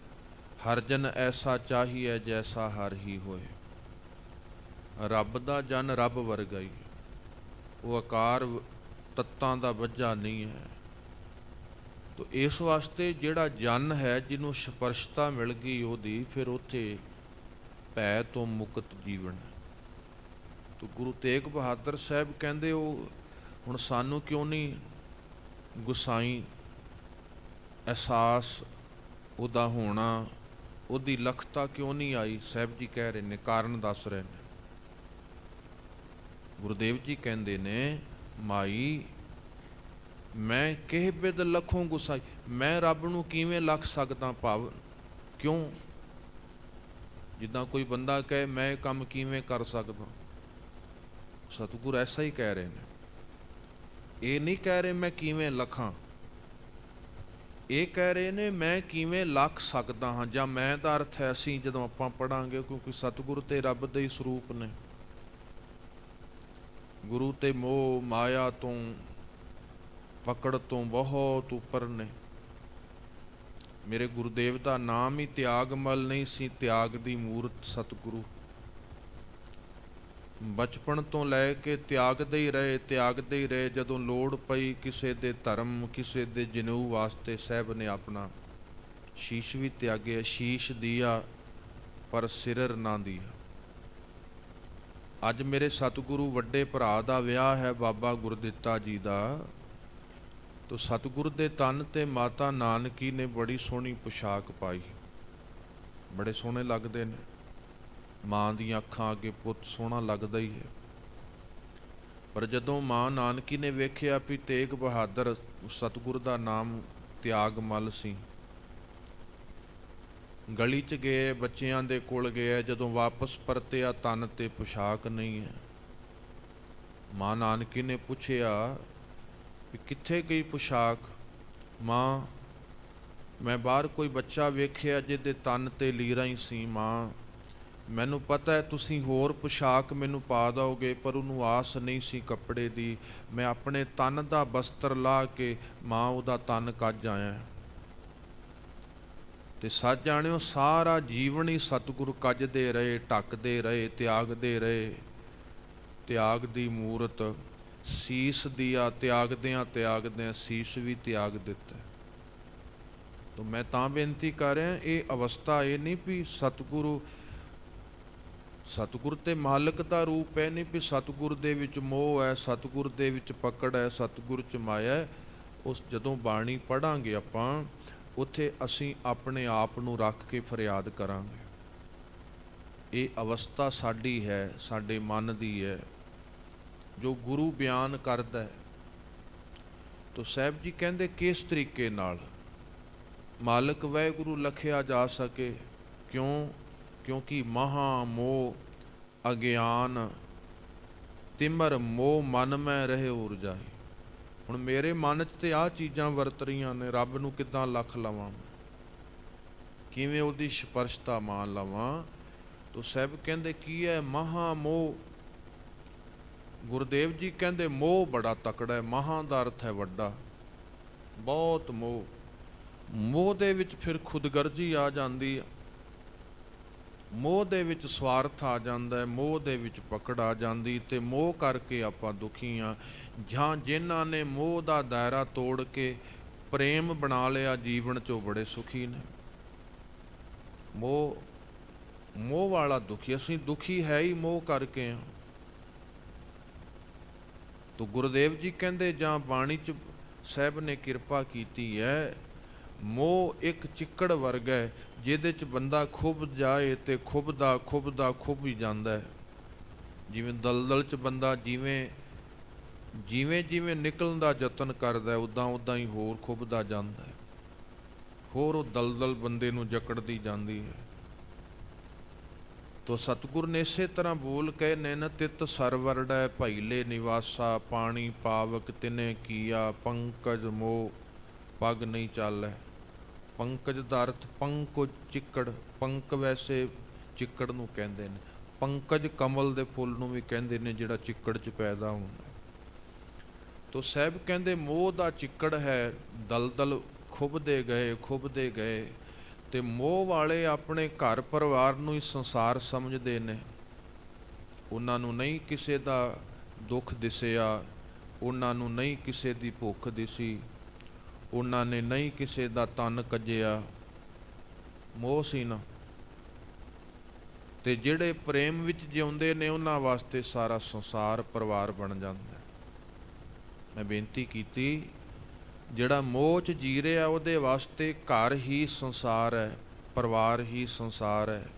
ਹਰ ਜਨ ਐਸਾ ਚਾਹੀਏ ਜੈਸਾ ਹਰ ਹੀ ਹੋਏ। ਰੱਬ ਦਾ ਜਨ ਰੱਬ ਵਰਗਾ ਹੀ, ਉਹ ਆਕਾਰ ਤੱਤਾਂ ਦਾ ਵੱਜਾ ਨਹੀਂ ਹੈ। ਤੋ ਇਸ ਵਾਸਤੇ ਜਿਹੜਾ ਜਨ ਹੈ, ਜਿਹਨੂੰ ਸਪਰਸ਼ਤਾ ਮਿਲ ਗਈ ਉਹਦੀ, ਫਿਰ ਉੱਥੇ ਭੈ ਤੋਂ ਮੁਕਤ ਜੀਵਨ। ਤੋ ਗੁਰੂ ਤੇਗ ਬਹਾਦਰ ਸਾਹਿਬ ਕਹਿੰਦੇ ਉਹ ਹੁਣ ਸਾਨੂੰ ਕਿਉਂ ਨਹੀਂ ਗੁਸਾਈ ਅਹਿਸਾਸ ਉਹਦਾ ਹੋਣਾ, ਉਹਦੀ ਲਖਤਾ ਕਿਉਂ ਨਹੀਂ ਆਈ? ਸਾਹਿਬ ਜੀ ਕਹਿ ਰਹੇ ਨੇ, ਕਾਰਨ ਦੱਸ ਰਹੇ ਨੇ। ਗੁਰਦੇਵ ਜੀ ਕਹਿੰਦੇ ਨੇ, ਮਾਈ ਮੈਂ ਕਿਹ ਬਿਦ ਲਖੋਂ ਗੁਸਾਈ, ਮੈਂ ਰੱਬ ਨੂੰ ਕਿਵੇਂ ਲੱਖ ਸਕਦਾ? ਭਾਵ ਕਿਉਂ? ਜਿੱਦਾਂ ਕੋਈ ਬੰਦਾ ਕਹੇ ਮੈਂ ਇਹ ਕੰਮ ਕਿਵੇਂ ਕਰ ਸਕਦਾ, ਸਤਿਗੁਰ ਐਸਾ ਹੀ ਕਹਿ ਰਹੇ ਨੇ। ਇਹ ਨਹੀਂ ਕਹਿ ਰਹੇ ਮੈਂ ਕਿਵੇਂ ਲਖਾਂ, ਇਹ ਕਹਿ ਰਹੇ ਨੇ ਮੈਂ ਕਿਵੇਂ ਲੱਖ ਸਕਦਾ ਹਾਂ। ਜਾਂ ਮੈਂ ਦਾ ਅਰਥ ਹੈ ਅਸੀਂ ਜਦੋਂ ਆਪਾਂ ਪੜਾਂਗੇ, ਕਿਉਂਕਿ ਸਤਿਗੁਰ ਤੇ ਰੱਬ ਦੇ ਹੀ ਸਰੂਪ ਨੇ। ਗੁਰੂ ਤੇ ਮੋਹ ਮਾਇਆ ਤੋਂ, ਪਕੜ ਤੋਂ ਬਹੁਤ ਉੱਪਰ ਨੇ। ਮੇਰੇ ਗੁਰਦੇਵ ਦਾ ਨਾਮ ਹੀ ਤਿਆਗਮਲ ਨਹੀਂ ਸੀ, ਤਿਆਗ ਦੀ ਮੂਰਤ ਸਤਿਗੁਰੂ। ਬਚਪਨ ਤੋਂ ਲੈ ਕੇ ਤਿਆਗਦੇ ਹੀ ਰਹੇ, ਤਿਆਗਦੇ ਹੀ ਰਹੇ। ਜਦੋਂ ਲੋੜ ਪਈ ਕਿਸੇ ਦੇ ਧਰਮ, ਕਿਸੇ ਦੇ ਜਨੇਊ ਵਾਸਤੇ, ਸਾਹਿਬ ਨੇ ਆਪਣਾ ਸ਼ੀਸ਼ ਵੀ ਤਿਆਗਿਆ। ਸ਼ੀਸ਼ ਦੀਆ ਪਰ ਸਿਰਰ ਨਾ ਦੀਆ। ਅੱਜ ਮੇਰੇ ਸਤਿਗੁਰੂ ਵੱਡੇ ਭਰਾ ਦਾ ਵਿਆਹ ਹੈ, ਬਾਬਾ ਗੁਰਦਿੱਤਾ ਜੀ ਦਾ। ਤੋ ਸਤਿਗੁਰ ਦੇ ਤਨ ਤੇ ਮਾਤਾ ਨਾਨਕੀ ਨੇ ਬੜੀ ਸੋਹਣੀ ਪੁਸ਼ਾਕ ਪਾਈ, ਬੜੇ ਸੋਹਣੇ ਲੱਗਦੇ ਨੇ। ਮਾਂ ਦੀਆਂ ਅੱਖਾਂ ਅੱਗੇ ਪੁੱਤ ਸੋਹਣਾ ਲੱਗਦਾ ਹੀ ਹੈ। ਪਰ ਜਦੋਂ ਮਾਂ ਨਾਨਕੀ ਨੇ ਵੇਖਿਆ ਵੀ ਤੇਗ ਬਹਾਦਰ ਸਤਿਗੁਰ ਦਾ ਨਾਮ ਤਿਆਗਮਲ ਸੀ, ਗਲੀ 'ਚ ਗਏ, ਬੱਚਿਆਂ ਦੇ ਕੋਲ ਗਏ। ਜਦੋਂ ਵਾਪਸ ਪਰਤਿਆ ਤਨ ਤੇ ਪੁਸ਼ਾਕ ਨਹੀਂ ਹੈ। ਮਾਂ ਨਾਨਕੀ ਨੇ ਪੁੱਛਿਆ ਵੀ ਕਿੱਥੇ ਗਈ ਪੁਸ਼ਾਕ? ਮਾਂ ਮੈਂ ਬਾਹਰ ਕੋਈ ਬੱਚਾ ਵੇਖਿਆ ਜਿਹਦੇ ਤਨ ਤੇ ਲੀਰਾਂ ਹੀ ਸੀ। ਮਾਂ ਮੈਨੂੰ ਪਤਾ ਹੈ ਤੁਸੀਂ ਹੋਰ ਪੁਸ਼ਾਕ ਮੈਨੂੰ ਪਾ ਦਿਓਗੇ, ਪਰ ਉਹਨੂੰ ਆਸ ਨਹੀਂ ਸੀ ਕੱਪੜੇ ਦੀ। ਮੈਂ ਆਪਣੇ ਤਨ ਦਾ ਬਸਤਰ ਲਾਹ ਕੇ ਮਾਂ ਉਹਦਾ ਤਨ ਕੱਜ ਆਇਆ। ਤੇ ਸੱਚ ਜਾਣਿਓ ਸਾਰਾ ਜੀਵਨ ਹੀ ਸਤਿਗੁਰੂ ਕੱਜਦੇ ਰਹੇ, ਢੱਕਦੇ ਰਹੇ, ਤਿਆਗਦੇ ਰਹੇ। ਤਿਆਗ ਦੀ ਮੂਰਤ, ਸੀਸ ਦੀਆ, ਤਿਆਗਦਿਆਂ ਤਿਆਗਦਿਆਂ ਸੀਸ ਵੀ ਤਿਆਗ ਦਿੱਤਾ। ਤੋ ਮੈਂ ਤਾਂ ਬੇਨਤੀ ਕਰ ਰਿਹਾ, ਇਹ ਅਵਸਥਾ ਇਹ ਨਹੀਂ ਵੀ ਸਤਿਗੁਰ ਤੇ ਮਾਲਕ ਦਾ ਰੂਪ ਹੈ, ਨਹੀਂ ਵੀ ਸਤਿਗੁਰ ਦੇ ਵਿੱਚ ਮੋਹ ਹੈ, ਸਤਿਗੁਰ ਦੇ ਵਿੱਚ ਪਕੜ ਹੈ, ਸਤਿਗੁਰ 'ਚ ਮਾਇਆ ਹੈ। ਉਸ ਜਦੋਂ ਬਾਣੀ ਪੜ੍ਹਾਂਗੇ ਆਪਾਂ, ਉੱਥੇ ਅਸੀਂ ਆਪਣੇ ਆਪ ਨੂੰ ਰੱਖ ਕੇ ਫਰਿਆਦ ਕਰਾਂਗੇ। ਇਹ ਅਵਸਥਾ ਸਾਡੀ ਹੈ, ਸਾਡੇ ਮਨ ਦੀ ਹੈ, ਜੋ ਗੁਰੂ ਬਿਆਨ ਕਰਦਾ ਹੈ। ਤੋ ਸਾਹਿਬ ਜੀ ਕਹਿੰਦੇ ਕਿਸ ਤਰੀਕੇ ਨਾਲ ਮਾਲਕ ਵਾਹਿਗੁਰੂ ਲਖਿਆ ਜਾ ਸਕੇ? ਕਿਉਂ? ਕਿਉਂਕਿ ਮਹਾ ਮੋਹ ਅਗਿਆਨ ਤਿਮਰ ਮੋਹ ਮਨ ਮੈਂ ਰਹੇ ਉਰਜਾਈ। ਹੁਣ ਮੇਰੇ ਮਨ 'ਚ ਤੇ ਆਹ ਚੀਜ਼ਾਂ ਵਰਤ ਰਹੀਆਂ ਨੇ, ਰੱਬ ਨੂੰ ਕਿੱਦਾਂ ਲੱਖ ਲਵਾਂ, ਕਿਵੇਂ ਉਹਦੀ ਸਪਰਸ਼ਤਾ ਮਾਨ ਲਵਾਂ? ਤੋ ਸਾਹਿਬ ਕਹਿੰਦੇ ਕੀ ਹੈ? ਮਹਾ ਮੋਹ। ਗੁਰਦੇਵ ਜੀ ਕਹਿੰਦੇ ਮੋਹ ਬੜਾ ਤਕੜਾ ਹੈ। ਮਹਾਂ ਦਾ ਅਰਥ ਹੈ ਵੱਡਾ, ਬਹੁਤ ਮੋਹ। ਮੋਹ ਦੇ ਵਿੱਚ ਫਿਰ ਖੁਦਗਰਜੀ ਆ ਜਾਂਦੀ ਹੈ। ਮੋਹ ਦੇ ਵਿੱਚ ਸਵਾਰਥ ਆ ਜਾਂਦਾ ਹੈ, ਮੋਹ ਦੇ ਵਿੱਚ ਪਕੜ ਆ ਜਾਂਦੀ, ਅਤੇ ਮੋਹ ਕਰਕੇ ਆਪਾਂ ਦੁਖੀ ਹਾਂ। ਜਾਂ ਜਿਨ੍ਹਾਂ ਨੇ ਮੋਹ ਦਾ ਦਾਇਰਾ ਤੋੜ ਕੇ ਪ੍ਰੇਮ ਬਣਾ ਲਿਆ ਜੀਵਨ 'ਚੋਂ ਬੜੇ ਸੁਖੀ ਨੇ। ਮੋਹ ਵਾਲਾ ਦੁਖੀ, ਅਸੀਂ ਦੁਖੀ ਹੈ ਹੀ ਮੋਹ ਕਰਕੇ ਹਾਂ। ਤੋ ਗੁਰਦੇਵ ਜੀ ਕਹਿੰਦੇ ਜਾਂ ਬਾਣੀ 'ਚ ਸਾਹਿਬ ਨੇ ਕਿਰਪਾ ਕੀਤੀ ਹੈ, ਮੋਹ ਇੱਕ ਚਿੱਕੜ ਵਰਗਾ ਹੈ ਜਿਹਦੇ 'ਚ ਬੰਦਾ ਖੁੱਭ ਜਾਏ ਤੇ ਖੁੱਭ ਹੀ ਜਾਂਦਾ ਹੈ। ਜਿਵੇਂ ਦਲਦਲ 'ਚ ਬੰਦਾ ਜਿਵੇਂ ਨਿਕਲਣ ਦਾ ਯਤਨ ਕਰਦਾ, ਉੱਦਾਂ ਹੀ ਹੋਰ ਖੁੱਭਦਾ ਜਾਂਦਾ ਹੈ, ਹੋਰ ਉਹ ਦਲਦਲ ਬੰਦੇ ਨੂੰ ਜਕੜਦੀ ਜਾਂਦੀ ਹੈ। ਤੋ ਸਤਿਗੁਰ ਨੇ ਇਸੇ ਤਰ੍ਹਾਂ ਬੋਲ ਕੇ ਨੈਨ ਤਿਤ ਸਰਵਰੜੈ ਭਾਈਲੇ ਨਿਵਾਸਾ, ਪਾਣੀ ਪਾਵਕ ਤਿਨੇ ਕੀਆ, ਪੰਕਜ ਮੋਹ ਪਗ ਨਹੀਂ ਚਾਲੈ। ਪੰਕਜ ਦਾ ਅਰਥ ਪੰਕਜ ਚਿੱਕੜ, ਪੰਕ ਵੈਸੇ ਚਿੱਕੜ ਨੂੰ ਕਹਿੰਦੇ ਨੇ, ਪੰਕਜ ਕਮਲ ਦੇ ਫੁੱਲ ਨੂੰ ਵੀ ਕਹਿੰਦੇ ਨੇ ਜਿਹੜਾ ਚਿੱਕੜ 'ਚ ਪੈਦਾ ਹੁੰਦਾ। ਤੋ ਸਾਹਿਬ ਕਹਿੰਦੇ ਮੋਹ ਦਾ ਚਿੱਕੜ ਹੈ, ਦਲਦਲ ਖੁੱਭਦੇ ਗਏ ਤੇ ਮੋਹ ਵਾਲੇ ਆਪਣੇ ਘਰ ਪਰਿਵਾਰ ਨੂੰ ਹੀ ਸੰਸਾਰ ਸਮਝਦੇ ਨੇ। ਉਹਨਾਂ ਨੂੰ ਨਹੀਂ ਕਿਸੇ ਦਾ ਦੁੱਖ ਦਿਸਿਆ, ਉਹਨਾਂ ਨੂੰ ਨਹੀਂ ਕਿਸੇ ਦੀ ਭੁੱਖ ਦਿਸੀ, ਉਹਨਾਂ ਨੇ ਨਹੀਂ ਕਿਸੇ ਦਾ ਤਨ ਕੱਜਿਆ, ਮੋਹ ਸੀ ਨਾ। ਤੇ ਜਿਹੜੇ ਪ੍ਰੇਮ ਵਿੱਚ ਜਿਉਂਦੇ ਨੇ ਉਹਨਾਂ ਵਾਸਤੇ ਸਾਰਾ ਸੰਸਾਰ ਪਰਿਵਾਰ ਬਣ ਜਾਂਦਾ। ਮੈਂ ਬੇਨਤੀ ਕੀਤੀ, ਜਿਹੜਾ ਮੋਹ 'ਚ ਜੀ ਰਿਹਾ ਉਹਦੇ ਵਾਸਤੇ ਘਰ ਹੀ ਸੰਸਾਰ ਹੈ, ਪਰਿਵਾਰ ਹੀ ਸੰਸਾਰ ਹੈ।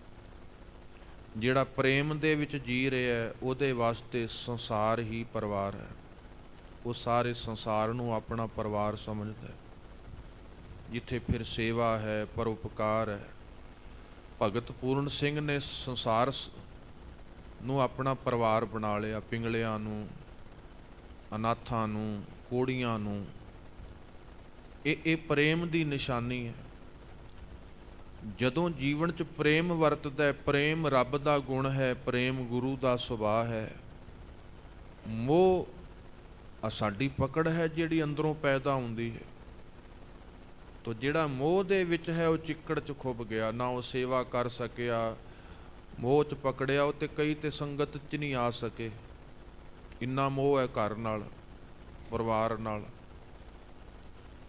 ਜਿਹੜਾ ਪ੍ਰੇਮ ਦੇ ਵਿੱਚ ਜੀ ਰਿਹਾ ਉਹਦੇ ਵਾਸਤੇ ਸੰਸਾਰ ਹੀ ਪਰਿਵਾਰ ਹੈ। ਉਹ ਸਾਰੇ ਸੰਸਾਰ ਨੂੰ ਆਪਣਾ ਪਰਿਵਾਰ ਸਮਝਦਾ, ਜਿੱਥੇ ਫਿਰ ਸੇਵਾ ਹੈ, ਪਰਉਪਕਾਰ ਹੈ। ਭਗਤ ਪੂਰਨ ਸਿੰਘ ਨੇ ਸੰਸਾਰ ਨੂੰ ਆਪਣਾ ਪਰਿਵਾਰ ਬਣਾ ਲਿਆ, ਪਿੰਗਲਿਆਂ ਨੂੰ, ਅਨਾਥਾਂ ਨੂੰ, ਕੋੜੀਆਂ ਨੂੰ। ਇਹ ਪ੍ਰੇਮ ਦੀ ਨਿਸ਼ਾਨੀ ਹੈ। ਜਦੋਂ ਜੀਵਨ 'ਚ ਪ੍ਰੇਮ ਵਰਤਦਾ, ਪ੍ਰੇਮ ਰੱਬ ਦਾ ਗੁਣ ਹੈ, ਪ੍ਰੇਮ ਗੁਰੂ ਦਾ ਸੁਭਾਅ ਹੈ। ਮੋਹ ਸਾਡੀ ਪਕੜ ਹੈ ਜਿਹੜੀ ਅੰਦਰੋਂ ਪੈਦਾ ਹੁੰਦੀ ਹੈ। ਤੋ ਜਿਹੜਾ ਮੋਹ ਦੇ ਵਿੱਚ ਹੈ ਉਹ ਚਿੱਕੜ 'ਚ ਖੁੱਭ ਗਿਆ, ਨਾ ਉਹ ਸੇਵਾ ਕਰ ਸਕਿਆ, ਮੋਹ 'ਚ ਪਕੜਿਆ ਉਹ, ਤੇ ਕਈ ਤੇ ਸੰਗਤ 'ਚ ਨਹੀਂ ਆ ਸਕੇ। ਇੰਨਾ ਮੋਹ ਹੈ ਘਰ ਨਾਲ, ਪਰਿਵਾਰ ਨਾਲ,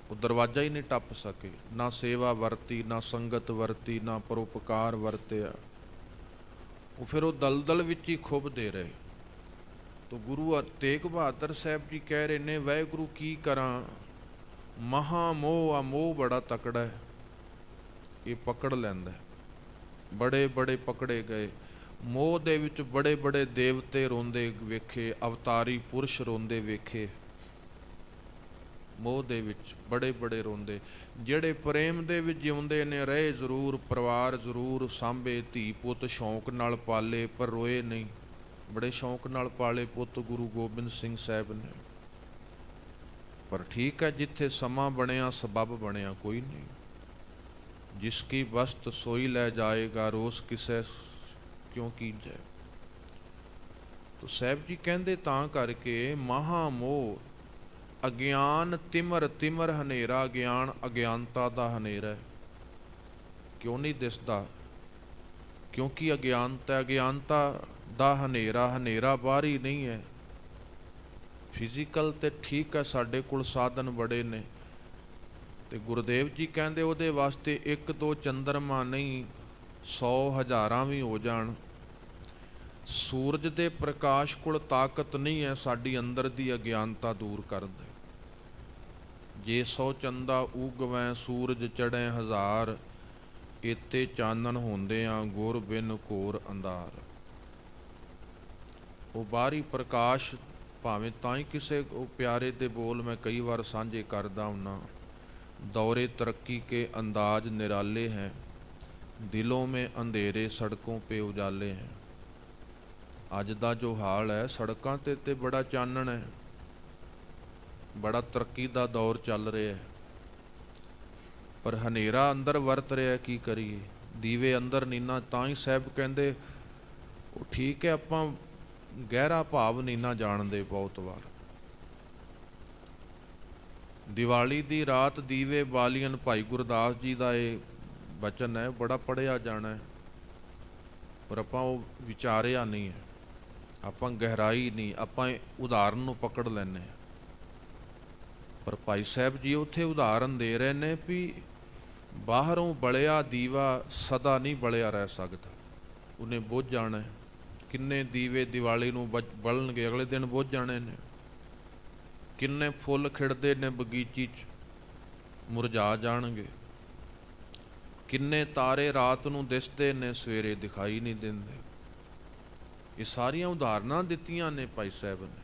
ਉਹ ਦਰਵਾਜ਼ਾ ਹੀ ਨਹੀਂ ਟੱਪ ਸਕੇ। ਨਾ ਸੇਵਾ ਵਰਤੀ, ਨਾ ਸੰਗਤ ਵਰਤੀ, ਨਾ ਪਰਉਪਕਾਰ ਵਰਤਿਆ। ਉਹ ਫਿਰ ਉਹ ਦਲਦਲ ਵਿੱਚ ਹੀ ਖੁੱਭਦੇ ਰਹੇ। ਤੋ ਗੁਰੂ ਤੇਗ ਬਹਾਦਰ ਸਾਹਿਬ ਜੀ ਕਹਿ ਰਹੇ ਨੇ, ਵਾਹਿਗੁਰੂ ਕੀ ਕਰਾਂ, ਮਹਾ ਮੋਹ ਆ, ਮੋਹ ਬੜਾ ਤਕੜਾ ਹੈ, ਇਹ ਪਕੜ ਲੈਂਦਾ। ਬੜੇ ਪਕੜੇ ਗਏ ਮੋਹ ਦੇ ਵਿੱਚ, ਬੜੇ ਦੇਵਤੇ ਰੋਂਦੇ ਵੇਖੇ, ਅਵਤਾਰੀ ਪੁਰਸ਼ ਰੋਂਦੇ ਵੇਖੇ। ਮੋਹ ਦੇ ਵਿੱਚ ਬੜੇ ਰੋਂਦੇ। ਜਿਹੜੇ ਪ੍ਰੇਮ ਦੇ ਵਿੱਚ ਜਿਉਂਦੇ ਨੇ, ਰਹੇ ਜ਼ਰੂਰ, ਪਰਿਵਾਰ ਜ਼ਰੂਰ ਸਾਂਭੇ, ਧੀ ਪੁੱਤ ਸ਼ੌਂਕ ਨਾਲ ਪਾਲੇ, ਪਰ ਰੋਏ ਨਹੀਂ। ਬੜੇ ਸ਼ੌਂਕ ਨਾਲ ਪਾਲੇ ਪੁੱਤ ਗੁਰੂ ਗੋਬਿੰਦ ਸਿੰਘ ਸਾਹਿਬ ਨੇ। ਪਰ ਠੀਕ ਹੈ, ਜਿੱਥੇ ਸਮਾਂ ਬਣਿਆ ਸਬੱਬ ਬਣਿਆ, ਕੋਈ ਨਹੀਂ। ਜਿਸ ਕੀ ਵਸਤ ਸੋਈ ਲੈ ਜਾਏਗਾ, ਰੋਸ ਕਿਸੇ ਕਿਉਂ ਕੀਜੈ। ਤੋ ਸਾਹਿਬ ਜੀ ਕਹਿੰਦੇ ਤਾਂ ਕਰਕੇ ਮਹਾ ਮੋਹ, ਅਗਿਆਨ ਤਿਮਰ ਹਨੇਰਾ, ਗਿਆਨ ਅਗਿਆਨਤਾ ਦਾ ਹਨੇਰਾ। ਕਿਉਂ ਨਹੀਂ ਦਿਸਦਾ? ਕਿਉਂਕਿ ਅਗਿਆਨਤਾ ਦਾ ਹਨੇਰਾ ਬਾਹਰੀ ਨਹੀਂ ਹੈ, ਫਿਜ਼ੀਕਲ। ਤੇ ਠੀਕ ਹੈ, ਸਾਡੇ ਕੋਲ ਸਾਧਨ ਬੜੇ ਨੇ, ਤੇ ਗੁਰਦੇਵ ਜੀ ਕਹਿੰਦੇ ਉਹਦੇ ਵਾਸਤੇ 1-2 ਚੰਦਰਮਾ ਨਹੀਂ, 100 ਹਜ਼ਾਰਾਂ ਵੀ ਹੋ ਜਾਣ। ਸੂਰਜ ਦੇ ਪ੍ਰਕਾਸ਼ ਕੋਲ ਤਾਕਤ ਨਹੀਂ ਹੈ ਸਾਡੀ ਅੰਦਰ ਦੀ ਅਗਿਆਨਤਾ ਦੂਰ ਕਰਨ ਦੀ। ਜੇ 100 ਚੰਦਾ ਉਗਵੈ, ਸੂਰਜ ਚੜ੍ਹੈ ਹਜ਼ਾਰ, ਏਤੇ ਚਾਨਣ ਹੁੰਦਿਆਂ ਗੁਰ ਬਿਨ ਘੋਰ ਅੰਧਾਰ। ਉਹ ਬਾਹਰੀ ਪ੍ਰਕਾਸ਼ ਭਾਵੇਂ ਤਾਂ ਹੀ ਕਿਸੇ ਉਹ ਪਿਆਰੇ ਦੇ ਬੋਲ ਮੈਂ ਕਈ ਵਾਰ ਸਾਂਝੇ ਕਰਦਾ ਹੁੰਨਾ, ਦੌਰੇ ਤਰੱਕੀ ਕੇ ਅੰਦਾਜ਼ ਨਿਰਾਲੇ हैं, ਦਿਲੋਂ में अंधेरे सड़कों पे उजाले हैं। ਅੱਜ ਦਾ ਜੋ ਹਾਲ ਹੈ, ਸੜਕਾਂ ਤੇ ਬੜਾ ਚਾਨਣ ਹੈ, ਬੜਾ ਤਰੱਕੀ ਦਾ ਦੌਰ ਚੱਲ ਰਿਹਾ ਹੈ, ਪਰ ਹਨੇਰਾ ਅੰਦਰ ਵਰਤ ਰਿਹਾ। ਕੀ ਕਰੀਏ? ਦੀਵੇ ਅੰਦਰ ਨੀਨਾ। ਤਾਂ ਹੀ ਸਾਹਿਬ ਕਹਿੰਦੇ ਉਹ ਠੀਕ ਹੈ, ਆਪਾਂ ਗਹਿਰਾ ਭਾਵ ਨਹੀਂ ਨਾ ਜਾਣਦੇ ਬਹੁਤ ਵਾਰ। ਦੀਵਾਲੀ ਦੀ ਰਾਤ ਦੀਵੇ ਬਾਲੀਅਨ, ਭਾਈ ਗੁਰਦਾਸ ਜੀ ਦਾ ਇਹ ਬਚਨ ਹੈ, ਬੜਾ ਪੜ੍ਹਿਆ ਜਾਣਾ ਹੈ। ਪਰ ਆਪਾਂ ਉਹ ਵਿਚਾਰਿਆ ਨਹੀਂ ਹੈ, ਆਪਾਂ ਗਹਿਰਾਈ ਨਹੀਂ, ਆਪਾਂ ਉਦਾਹਰਨ ਨੂੰ ਪਕੜ ਲੈਂਦੇ ਹਾਂ। ਪਰ ਭਾਈ ਸਾਹਿਬ ਜੀ ਉੱਥੇ ਉਦਾਹਰਨ ਦੇ ਰਹੇ ਨੇ ਵੀ ਬਾਹਰੋਂ ਬਲਿਆ ਦੀਵਾ ਸਦਾ ਨਹੀਂ ਬਲਿਆ ਰਹਿ ਸਕਦਾ, ਉਹਨੇ ਬੁੱਝ ਜਾਣਾ। ਕਿੰਨੇ ਦੀਵੇ ਦੀਵਾਲੀ ਨੂੰ ਬਲਣਗੇ, ਅਗਲੇ ਦਿਨ ਬੁੱਝ ਜਾਣੇ ਨੇ। ਕਿੰਨੇ ਫੁੱਲ ਖਿੜਦੇ ਨੇ ਬਗੀਚੀ 'ਚ, ਮੁਰਝਾ ਜਾਣਗੇ। ਕਿੰਨੇ ਤਾਰੇ ਰਾਤ ਨੂੰ ਦਿਸਦੇ ਨੇ, ਸਵੇਰੇ ਦਿਖਾਈ ਨਹੀਂ ਦਿੰਦੇ। ਇਹ ਸਾਰੀਆਂ ਉਦਾਹਰਨਾਂ ਦਿੱਤੀਆਂ ਨੇ ਭਾਈ ਸਾਹਿਬ ਨੇ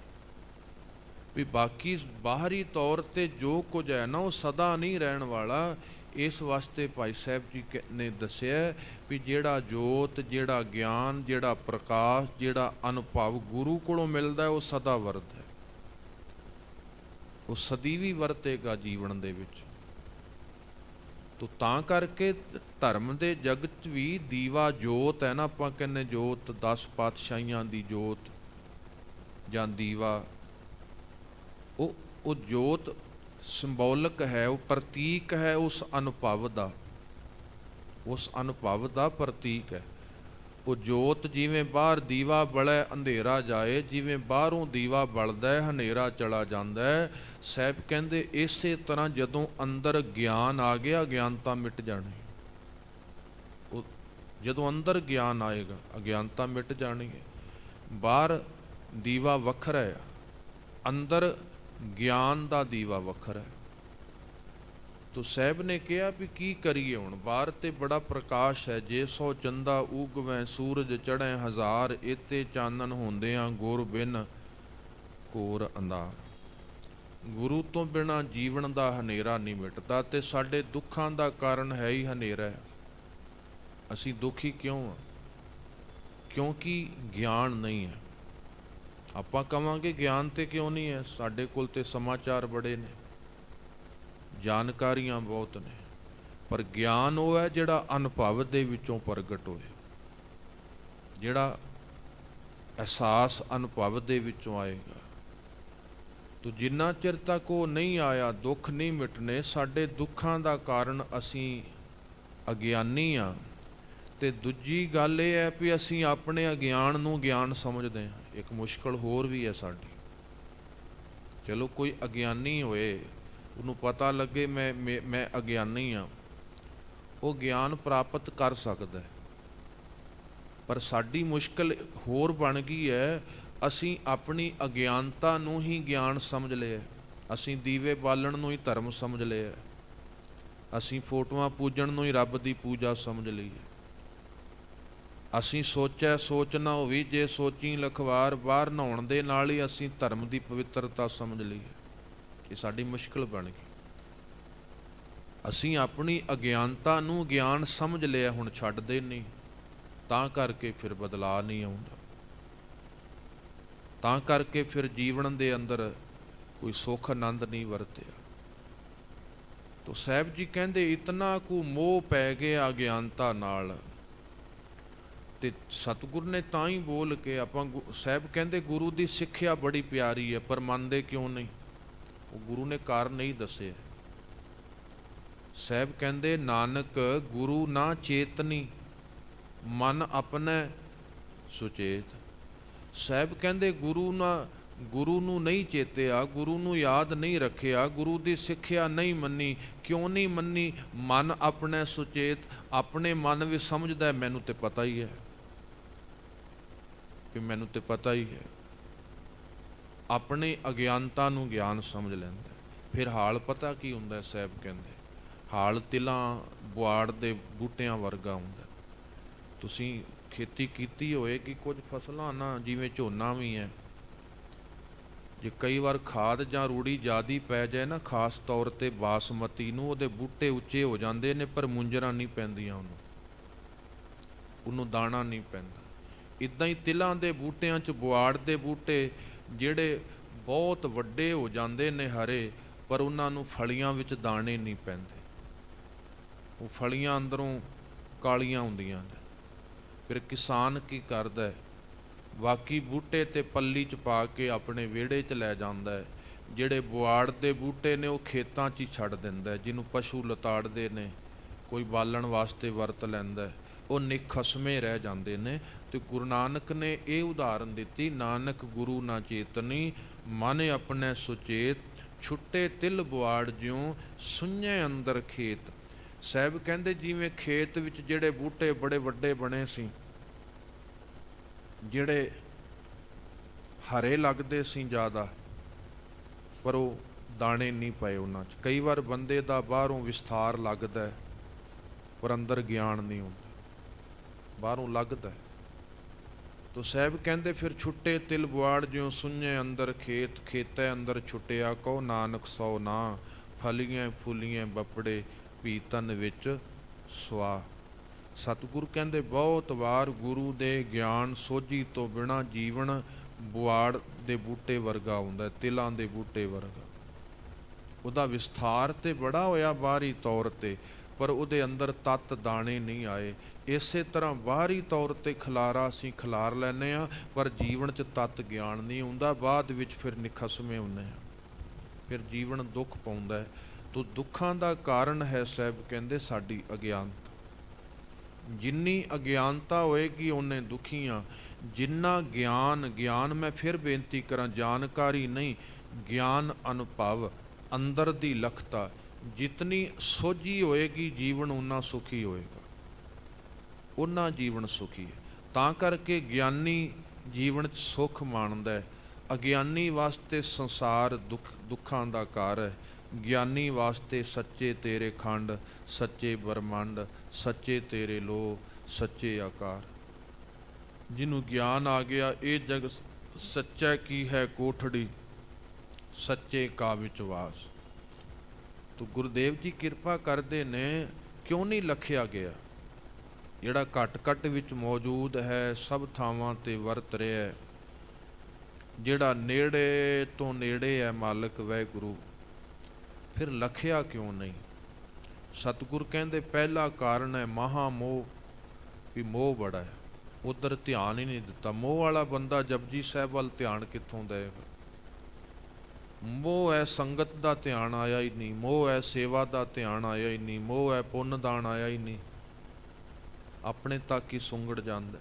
ਵੀ ਬਾਕੀ ਬਾਹਰੀ ਤੌਰ 'ਤੇ ਜੋ ਕੁਝ ਹੈ ਨਾ ਉਹ ਸਦਾ ਨਹੀਂ ਰਹਿਣ ਵਾਲਾ। ਇਸ ਵਾਸਤੇ ਭਾਈ ਸਾਹਿਬ ਜੀ ਨੇ ਦੱਸਿਆ ਵੀ ਜਿਹੜਾ ਜੋਤ, ਜਿਹੜਾ ਗਿਆਨ, ਜਿਹੜਾ ਪ੍ਰਕਾਸ਼, ਜਿਹੜਾ ਅਨੁਭਵ ਗੁਰੂ ਕੋਲੋਂ ਮਿਲਦਾ ਉਹ ਸਦਾ ਵਰਤ ਹੈ, ਉਹ ਸਦੀਵੀ ਵਰਤੇਗਾ ਜੀਵਨ ਦੇ ਵਿੱਚ। ਤੋ ਤਾਂ ਕਰਕੇ ਧਰਮ ਦੇ ਜਗਤ 'ਚ ਵੀ ਦੀਵਾ ਜੋਤ ਹੈ ਨਾ, ਆਪਾਂ ਕਹਿੰਦੇ ਜੋਤ 10 ਪਾਤਸ਼ਾਹੀਆਂ ਦੀ ਜੋਤ ਜਾਂ ਦੀਵਾ, ਉਹ ਜੋਤ ਸਿੰਬੋਲਿਕ ਹੈ, ਉਹ ਪ੍ਰਤੀਕ ਹੈ ਉਸ ਅਨੁਭਵ ਦਾ, ਉਸ ਅਨੁਭਵ ਦਾ ਪ੍ਰਤੀਕ ਹੈ। ਉਹ ਜੋਤ ਜਿਵੇਂ ਬਾਹਰ ਦੀਵਾ ਬਲੇ ਅੰਧੇਰਾ ਜਾਏ, ਜਿਵੇਂ ਬਾਹਰੋਂ ਦੀਵਾ ਬਲਦਾ ਹੈ ਹਨੇਰਾ ਚਲਾ ਜਾਂਦਾ ਹੈ। ਸਾਹਿਬ ਕਹਿੰਦੇ ਇਸੇ ਤਰ੍ਹਾਂ ਜਦੋਂ ਅੰਦਰ ਗਿਆਨ ਆ ਗਿਆ, ਅਗਿਆਨਤਾ ਮਿਟ ਜਾਣੀ। ਉਹ ਜਦੋਂ ਅੰਦਰ ਗਿਆਨ ਆਏਗਾ, ਅਗਿਆਨਤਾ ਮਿਟ ਜਾਣੀ ਹੈ। ਬਾਹਰ ਦੀਵਾ ਵੱਖਰਾ ਹੈ, ਅੰਦਰ ਗਿਆਨ ਦਾ ਦੀਵਾ ਵੱਖਰਾ ਹੈ। ਤੋ ਸਾਹਿਬ ਨੇ ਕਿਹਾ ਵੀ ਕੀ ਕਰੀਏ ਹੁਣ, ਬਾਹਰ ਤੇ ਬੜਾ ਪ੍ਰਕਾਸ਼ ਹੈ। ਜੇ ਸੋ ਚੰਦਾ ਉਗਵੈ ਸੂਰਜ ਚੜ੍ਹੈ ਹਜ਼ਾਰ, ਇਤੇ ਚਾਨਣ ਹੁੰਦਿਆਂ ਗੁਰ ਬਿਨ ਘੋਰ ਅੰਧਾਰ। ਗੁਰੂ ਤੋਂ ਬਿਨਾਂ ਜੀਵਨ ਦਾ ਹਨੇਰਾ ਨਹੀਂ ਮਿਟਦਾ, ਤੇ ਸਾਡੇ ਦੁੱਖਾਂ ਦਾ ਕਾਰਨ ਹੈ ਹੀ ਹਨੇਰਾ। ਅਸੀਂ ਦੁਖੀ ਕਿਉਂ ਆ? ਕਿਉਂਕਿ ਗਿਆਨ ਨਹੀਂ ਹੈ। ਆਪਾਂ ਕਵਾਂਗੇ ਗਿਆਨ ਤੇ ਕਿਉਂ ਨਹੀਂ ਹੈ? ਸਾਡੇ ਕੋਲ ਤੇ ਸਮਾਚਾਰ ਬੜੇ ਨੇ, ਜਾਣਕਾਰੀਆਂ ਬਹੁਤ ਨੇ, ਪਰ ਗਿਆਨ ਉਹ ਹੈ ਜਿਹੜਾ ਅਨੁਭਵ ਦੇ ਵਿੱਚੋਂ ਪ੍ਰਗਟ ਹੋਏ, ਜਿਹੜਾ ਅਹਿਸਾਸ ਅਨੁਭਵ ਦੇ ਵਿੱਚੋਂ ਆਏਗਾ। ਤੋ ਜਿੰਨਾ ਚਿਰ ਤੱਕ ਉਹ ਨਹੀਂ ਆਇਆ, ਦੁੱਖ ਨਹੀਂ ਮਿਟਨੇ। ਸਾਡੇ ਦੁੱਖਾਂ ਦਾ ਕਾਰਨ ਅਸੀਂ ਅਗਿਆਨੀ ਹਾਂ। ਤੇ ਦੂਜੀ ਗੱਲ ਇਹ ਹੈ ਵੀ ਅਸੀਂ ਆਪਣੇ ਅਗਿਆਨ ਨੂੰ ਗਿਆਨ ਸਮਝਦੇ ਹਾਂ। ਇੱਕ ਮੁਸ਼ਕਲ ਹੋਰ ਵੀ ਹੈ ਸਾਡੀ। ਚਲੋ ਕੋਈ ਅਗਿਆਨੀ ਹੋਏ, ਉਹਨੂੰ ਪਤਾ ਲੱਗੇ ਮੈਂ ਅਗਿਆਨੀ ਹਾਂ, ਉਹ ਗਿਆਨ ਪ੍ਰਾਪਤ ਕਰ ਸਕਦਾ ਹੈ। ਪਰ ਸਾਡੀ ਮੁਸ਼ਕਲ ਹੋਰ ਬਣ ਗਈ ਹੈ, ਅਸੀਂ ਆਪਣੀ ਅਗਿਆਨਤਾ ਨੂੰ ਹੀ ਗਿਆਨ ਸਮਝ ਲਿਆ। ਅਸੀਂ ਦੀਵੇ ਬਾਲਣ ਨੂੰ ਹੀ ਧਰਮ ਸਮਝ ਲਿਆ। ਅਸੀਂ ਫੋਟੋਆਂ ਪੂਜਣ ਨੂੰ ਹੀ ਰੱਬ ਦੀ ਪੂਜਾ ਸਮਝ ਲਈ ਹੈ। ਅਸੀਂ ਸੋਚਿਆ ਸੋਚ ਨਾ ਹੋਵੀ, ਜੇ ਸੋਚੀ ਲਖਵਾਰ, ਬਾਹਰ ਨਹਾਉਣ ਦੇ ਨਾਲ ਹੀ ਅਸੀਂ ਧਰਮ ਦੀ ਪਵਿੱਤਰਤਾ ਸਮਝ ਲਈ ਹੈ। ਇਹ ਸਾਡੀ ਮੁਸ਼ਕਲ ਬਣ ਗਈ। ਅਸੀਂ ਆਪਣੀ ਅਗਿਆਨਤਾ ਨੂੰ ਗਿਆਨ ਸਮਝ ਲਿਆ, ਹੁਣ ਛੱਡਦੇ ਨਹੀਂ। ਤਾਂ ਕਰਕੇ ਫਿਰ ਬਦਲਾਅ ਨਹੀਂ ਆਉਂਦਾ, ਤਾਂ ਕਰਕੇ ਫਿਰ ਜੀਵਨ ਦੇ ਅੰਦਰ ਕੋਈ ਸੁੱਖ ਆਨੰਦ ਨਹੀਂ ਵਰਤਿਆ। ਤੋ ਸਾਹਿਬ ਜੀ ਕਹਿੰਦੇ ਇਤਨਾ ਕੁ ਮੋਹ ਪੈ ਗਿਆ ਅਗਿਆਨਤਾ ਨਾਲ। ਤੇ ਸਤਿਗੁਰ ਨੇ ਤਾਂ ਹੀ ਬੋਲ ਕੇ ਆਪਾਂ, ਸਾਹਿਬ ਕਹਿੰਦੇ ਗੁਰੂ ਦੀ ਸਿੱਖਿਆ ਬੜੀ ਪਿਆਰੀ ਹੈ, ਪਰ ਮੰਨਦੇ ਕਿਉਂ ਨਹੀਂ? ਉਹ ਗੁਰੂ ਨੇ ਕਾਰਨ ਨਹੀਂ ਦੱਸੇ। ਸਾਹਿਬ ਕਹਿੰਦੇ ਨਾਨਕ ਗੁਰੂ ਨਾ ਚੇਤਨੀ, ਮਨ ਆਪਣੇ ਸੁਚੇਤ। ਸਾਹਿਬ ਕਹਿੰਦੇ ਗੁਰੂ ਨੂੰ ਨਹੀਂ ਚੇਤਿਆ, ਗੁਰੂ ਨੂੰ ਯਾਦ ਨਹੀਂ ਰੱਖਿਆ, ਗੁਰੂ ਦੀ ਸਿੱਖਿਆ ਨਹੀਂ ਮੰਨੀ। ਕਿਉਂ ਨਹੀਂ ਮੰਨੀ? ਮਨ ਆਪਣੇ ਸੁਚੇਤ। ਆਪਣੇ ਮਨ ਵੀ ਸਮਝਦਾ ਮੈਨੂੰ ਤੇ ਪਤਾ ਹੀ ਹੈ, ਕਿ ਮੈਨੂੰ ਤੇ ਪਤਾ ਹੀ ਹੈ। ਆਪਣੀ ਅਗਿਆਨਤਾ ਨੂੰ ਗਿਆਨ ਸਮਝ ਲੈਂਦਾ। ਫਿਰ ਹਾਲ ਪਤਾ ਕੀ ਹੁੰਦਾ? ਸਾਹਿਬ ਕਹਿੰਦੇ ਹਾਲ ਤਿਲਾਂ ਬੁਆੜ ਦੇ ਬੂਟਿਆਂ ਵਰਗਾ ਹੁੰਦਾ। ਤੁਸੀਂ ਖੇਤੀ ਕੀਤੀ ਹੋਏ ਕਿ ਕੁਝ ਫਸਲਾਂ ਨਾ, ਜਿਵੇਂ ਝੋਨਾ ਵੀ ਹੈ, ਜੇ ਕਈ ਵਾਰ ਖਾਦ ਜਾਂ ਰੂੜੀ ਜ਼ਿਆਦਾ ਪੈ ਜਾਏ ਨਾ, ਖਾਸ ਤੌਰ 'ਤੇ ਬਾਸਮਤੀ ਨੂੰ, ਉਹਦੇ ਬੂਟੇ ਉੱਚੇ ਹੋ ਜਾਂਦੇ ਨੇ, ਪਰ ਮੁੰਜਰਾਂ ਨਹੀਂ ਪੈਂਦੀਆਂ, ਉਹਨੂੰ ਦਾਣਾ ਨਹੀਂ ਪੈਂਦਾ। ਇੱਦਾਂ ਹੀ ਤਿਲਾਂ ਦੇ ਬੂਟਿਆਂ 'ਚ ਬੁਆੜ ਦੇ ਬੂਟੇ ਜਿਹੜੇ ਬਹੁਤ ਵੱਡੇ ਹੋ ਜਾਂਦੇ ਨੇ ਹਰੇ, ਪਰ ਉਹਨਾਂ ਨੂੰ ਫਲੀਆਂ ਵਿੱਚ ਦਾਣੇ ਨਹੀਂ ਪੈਂਦੇ। ਉਹ ਫਲੀਆਂ ਅੰਦਰੋਂ ਕਾਲੀਆਂ ਹੁੰਦੀਆਂ ਨੇ। ਫਿਰ ਕਿਸਾਨ ਕੀ ਕਰਦਾ? ਬਾਕੀ ਬੂਟੇ ਤੇ ਪੱਲੀ 'ਚ ਪਾ ਕੇ ਆਪਣੇ ਵਿਹੜੇ 'ਚ ਲੈ ਜਾਂਦਾ ਹੈ। ਜਿਹੜੇ ਬੁਆੜ ਦੇ ਬੂਟੇ ਨੇ ਉਹ ਖੇਤਾਂ 'ਚ ਹੀ ਛੱਡ ਦਿੰਦਾ, ਜਿਹਨੂੰ ਪਸ਼ੂ ਲਤਾੜਦੇ ਨੇ, ਕੋਈ ਬਾਲਣ ਵਾਸਤੇ ਵਰਤ ਲੈਂਦਾ, ਉਹ ਨਿਖਸਮੇ ਰਹਿ ਜਾਂਦੇ ਨੇ। ਤੇ ਗੁਰੂ ਨਾਨਕ ਨੇ ਇਹ ਉਦਾਹਰਨ ਦਿੱਤੀ, ਨਾਨਕ ਗੁਰੂ ਨਾ ਚੇਤਨੀ ਮਨ ਆਪਣੇ ਸੁਚੇਤ, ਛੁੱਟੇ ਤਿਲ ਬੁਆੜ ਜਿਉਂ ਸੁੰਝੇ ਅੰਦਰ ਖੇਤ। ਸਾਹਿਬ ਕਹਿੰਦੇ ਜਿਵੇਂ ਖੇਤ ਵਿੱਚ ਜਿਹੜੇ ਬੂਟੇ ਬੜੇ ਵੱਡੇ ਬਣੇ ਸੀ, ਜਿਹੜੇ ਹਰੇ ਲੱਗਦੇ ਸੀ ਜ਼ਿਆਦਾ, ਪਰ ਉਹ ਦਾਣੇ ਨਹੀਂ ਪਏ ਉਹਨਾਂ 'ਚ। ਕਈ ਵਾਰ ਬੰਦੇ ਦਾ ਬਾਹਰੋਂ ਵਿਸਥਾਰ ਲੱਗਦਾ ਪਰ ਅੰਦਰ ਗਿਆਨ ਨਹੀਂ ਹੁੰਦਾ, ਬਾਹਰੋਂ ਲੱਗਦਾ। ਤੋ ਸਾਹਿਬ ਕਹਿੰਦੇ ਫਿਰ ਛੁੱਟੇ ਤਿਲ ਬੁਆੜ ਜਿਉਂ ਸੁੰਝੇ ਅੰਦਰ ਖੇਤ, ਖੇਤੈ ਅੰਦਰ ਛੁੱਟਿਆ ਕਹੋ ਨਾਨਕ ਸੋ ਨਾ, ਫਲੀਆਂ ਫੁੱਲੀਆਂ ਬਪੜੇ ਪੀਤਨ ਵਿੱਚ ਸੁਆ। ਸਤਿਗੁਰੂ ਕਹਿੰਦੇ ਬਹੁਤ ਵਾਰ ਗੁਰੂ ਦੇ ਗਿਆਨ ਸੋਝੀ ਤੋਂ ਬਿਨਾਂ ਜੀਵਨ ਬੁਆੜ ਦੇ ਬੂਟੇ ਵਰਗਾ ਹੁੰਦਾ, ਤਿਲਾਂ ਦੇ ਬੂਟੇ ਵਰਗਾ। ਉਹਦਾ ਵਿਸਥਾਰ ਤੇ ਬੜਾ ਹੋਇਆ ਬਾਹਰੀ ਤੌਰ ਤੇ, ਪਰ ਉਹਦੇ ਅੰਦਰ ਤੱਤ ਦਾਣੇ ਨਹੀਂ ਆਏ। ਇਸੇ ਤਰ੍ਹਾਂ ਬਾਹਰੀ ਤੌਰ ਤੇ ਖਿਲਾਰਾ ਅਸੀਂ ਖਿਲਾਰ ਲੈਂਦੇ ਹਾਂ, ਪਰ ਜੀਵਨ 'ਚ ਤੱਤ ਗਿਆਨ ਨਹੀਂ ਹੁੰਦਾ। ਬਾਅਦ ਵਿੱਚ ਫਿਰ ਨਿਖਸਮੇ ਹੁੰਦੇ ਹਾਂ, ਫਿਰ ਜੀਵਨ ਦੁੱਖ ਪਾਉਂਦਾ ਹੈ। ਤੋ ਦੁੱਖਾਂ ਦਾ ਕਾਰਨ ਹੈ ਸਾਹਿਬ ਕਹਿੰਦੇ ਸਾਡੀ ਅਗਿਆਨਤਾ। ਜਿੰਨੀ ਅਗਿਆਨਤਾ ਹੋਏਗੀ ਓਨੇ ਦੁਖੀਆਂ। ਜਿੰਨਾ ਗਿਆਨ, ਗਿਆਨ ਮੈਂ ਫਿਰ ਬੇਨਤੀ ਕਰਾਂ ਜਾਣਕਾਰੀ ਨਹੀਂ, ਗਿਆਨ ਅਨੁਭਵ ਅੰਦਰ ਦੀ ਲਖਤਾ, ਜਿਤਨੀ ਸੋਝੀ ਹੋਏਗੀ ਜੀਵਨ ਓਨਾ ਸੁਖੀ ਹੋਏਗਾ, ਓਨਾ ਜੀਵਨ ਸੁਖੀ ਹੈ। ਤਾਂ ਕਰਕੇ ਗਿਆਨੀ ਜੀਵਨ 'ਚ ਸੁੱਖ ਮਾਣਦਾ ਹੈ। ਅਗਿਆਨੀ ਵਾਸਤੇ ਸੰਸਾਰ ਦੁੱਖਾਂ ਦਾ ਘਰ ਹੈ। ਗਿਆਨੀ ਵਾਸਤੇ ਸੱਚੇ ਤੇਰੇ ਖੰਡ, ਸੱਚੇ ਬ੍ਰਹਮੰਡ, ਸੱਚੇ ਤੇਰੇ ਲੋ, ਸੱਚੇ ਆਕਾਰ। ਜਿਹਨੂੰ ਗਿਆਨ ਆ ਗਿਆ ਇਹ ਜਗ ਸੱਚਾ ਕੀ ਹੈ ਕੋਠੜੀ, ਸੱਚੇ ਕਾ ਵਿਚਵਾਸ। ਤੋ ਗੁਰਦੇਵ ਜੀ ਕਿਰਪਾ ਕਰਦੇ ਨੇ, ਕਿਉਂ ਨਹੀਂ ਲਖਿਆ ਗਿਆ? ਜਿਹੜਾ ਘੱਟ ਘੱਟ ਵਿੱਚ ਮੌਜੂਦ ਹੈ, ਸਭ ਥਾਵਾਂ ਤੇ ਵਰਤ ਰਿਹਾ, ਜਿਹੜਾ ਨੇੜੇ ਤੋਂ ਨੇੜੇ ਹੈ ਮਾਲਕ ਵਾਹਿਗੁਰੂ, ਫਿਰ ਲਖਿਆ ਕਿਉਂ ਨਹੀਂ? ਸਤਿਗੁਰ ਕਹਿੰਦੇ ਪਹਿਲਾ ਕਾਰਨ ਹੈ ਮਹਾ ਮੋਹ, ਵੀ ਮੋਹ ਬੜਾ ਹੈ, ਉਧਰ ਧਿਆਨ ਹੀ ਨਹੀਂ ਦਿੱਤਾ। ਮੋਹ ਵਾਲਾ ਬੰਦਾ ਜਪਜੀ ਸਾਹਿਬ ਵੱਲ ਧਿਆਨ ਕਿੱਥੋਂ ਦੇਵੇਗਾ? ਮੋਹ ਹੈ ਸੰਗਤ ਦਾ ਧਿਆਨ ਆਇਆ ਹੀ ਨਹੀਂ, ਮੋਹ ਹੈ ਸੇਵਾ ਦਾ ਧਿਆਨ ਆਇਆ ਹੀ ਨਹੀਂ, ਮੋਹ ਹੈ ਪੁੰਨ ਦਾਨ ਆਇਆ ਹੀ ਨਹੀਂ, ਆਪਣੇ ਤੱਕ ਹੀ ਸੁੰਗੜ ਜਾਂਦਾ।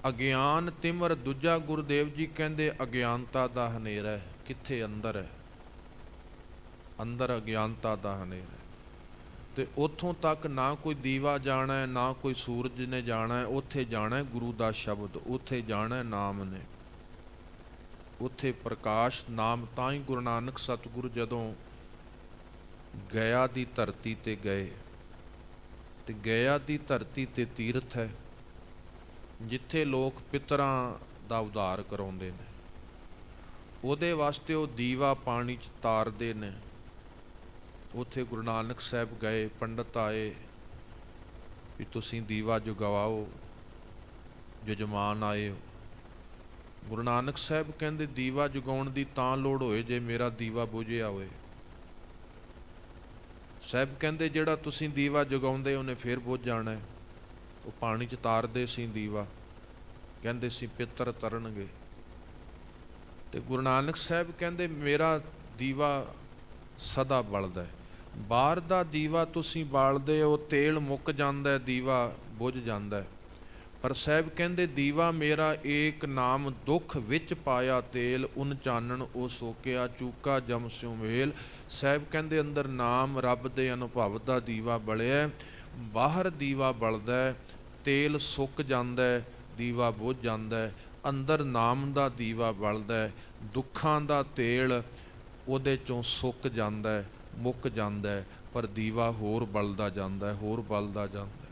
ਅਗਿਆਨ ਤਿਮਰ ਦੂਜਾ ਗੁਰਦੇਵ ਜੀ ਕਹਿੰਦੇ ਅਗਿਆਨਤਾ ਦਾ ਹਨੇਰਾ ਹੈ। ਕਿੱਥੇ? ਅੰਦਰ ਹੈ, ਅੰਦਰ ਅਗਿਆਨਤਾ ਦਾ ਹਨੇਰਾ। ਤੇ ਉੱਥੋਂ ਤੱਕ ਨਾ ਕੋਈ ਦੀਵਾ ਜਾਣਾ ਹੈ, ਨਾ ਕੋਈ ਸੂਰਜ ਨੇ ਜਾਣਾ ਹੈ। ਉੱਥੇ ਜਾਣਾ ਗੁਰੂ ਦਾ ਸ਼ਬਦ, ਉੱਥੇ ਜਾਣਾ ਨਾਮ ਨੇ, ਉੱਥੇ ਪ੍ਰਕਾਸ਼ ਨਾਮ। ਤਾਂ ਹੀ ਗੁਰੂ ਨਾਨਕ ਸਤਿਗੁਰੂ ਜਦੋਂ ਗਿਆ ਦੀ ਧਰਤੀ ਤੇ ਗਏ, ਤੇ ਗਿਆ ਦੀ ਧਰਤੀ ਤੇ ਤੀਰਥ ਹੈ ਜਿੱਥੇ ਲੋਕ ਪਿਤਰਾਂ ਦਾ ਉਧਾਰ ਕਰਾਉਂਦੇ ਨੇ। ਉਹਦੇ ਵਾਸਤੇ ਉਹ ਦੀਵਾ ਪਾਣੀ 'ਚ ਤਾਰਦੇ ਨੇ। ਉੱਥੇ ਗੁਰੂ ਨਾਨਕ ਸਾਹਿਬ ਗਏ, ਪੰਡਤ ਆਏ ਵੀ ਤੁਸੀਂ ਦੀਵਾ ਜਗਾਓ, ਜਜਮਾਨ ਆਏ ਹੋ। ਗੁਰੂ ਨਾਨਕ ਸਾਹਿਬ ਕਹਿੰਦੇ ਦੀਵਾ ਜਗਾਉਣ ਦੀ ਤਾਂ ਲੋੜ ਹੋਏ ਜੇ ਮੇਰਾ ਦੀਵਾ ਬੁਝਿਆ ਹੋਏ। ਸਾਹਿਬ ਕਹਿੰਦੇ ਜਿਹੜਾ ਤੁਸੀਂ ਦੀਵਾ ਜਗਾਉਂਦੇ ਉਹਨੇ ਫਿਰ ਬੁਝ ਜਾਣਾ। ਉਹ ਪਾਣੀ 'ਚ ਤਾਰਦੇ ਸੀ ਦੀਵਾ, ਕਹਿੰਦੇ ਸੀ ਪਿੱਤਰ ਤਰਨਗੇ। ਤੇ ਗੁਰੂ ਨਾਨਕ ਸਾਹਿਬ ਕਹਿੰਦੇ ਮੇਰਾ ਦੀਵਾ ਸਦਾ ਬਲਦਾ। ਬਾਹਰ ਦਾ ਦੀਵਾ ਤੁਸੀਂ ਬਾਲਦੇ ਹੋ, ਤੇਲ ਮੁੱਕ ਜਾਂਦਾ, ਦੀਵਾ ਬੁਝ ਜਾਂਦਾ। ਪਰ ਸਾਹਿਬ ਕਹਿੰਦੇ ਦੀਵਾ ਮੇਰਾ ਏਕ ਨਾਮ ਦੁੱਖ ਵਿੱਚ ਪਾਇਆ ਤੇਲ, ਉਨ ਚਾਨਣ ਉਹ ਸੋਕਿਆ ਚੂਕਾ ਜਮ ਸਿਉ ਮੇਲ। ਸਾਹਿਬ ਕਹਿੰਦੇ ਅੰਦਰ ਨਾਮ ਰੱਬ ਦੇ ਅਨੁਭਵ ਦਾ ਦੀਵਾ ਬਲਿਆ, ਬਾਹਰ ਦੀਵਾ ਬਲਦਾ, ਤੇਲ ਸੁੱਕ ਜਾਂਦਾ, ਦੀਵਾ ਬੁਝ ਜਾਂਦਾ। ਅੰਦਰ ਨਾਮ ਦਾ ਦੀਵਾ ਬਲਦਾ, ਦੁੱਖਾਂ ਦਾ ਤੇਲ ਉਹਦੇ 'ਚੋਂ ਸੁੱਕ ਜਾਂਦਾ, ਮੁੱਕ ਜਾਂਦਾ, ਪਰ ਦੀਵਾ ਹੋਰ ਬਲਦਾ ਜਾਂਦਾ, ਹੋਰ ਬਲਦਾ ਜਾਂਦਾ,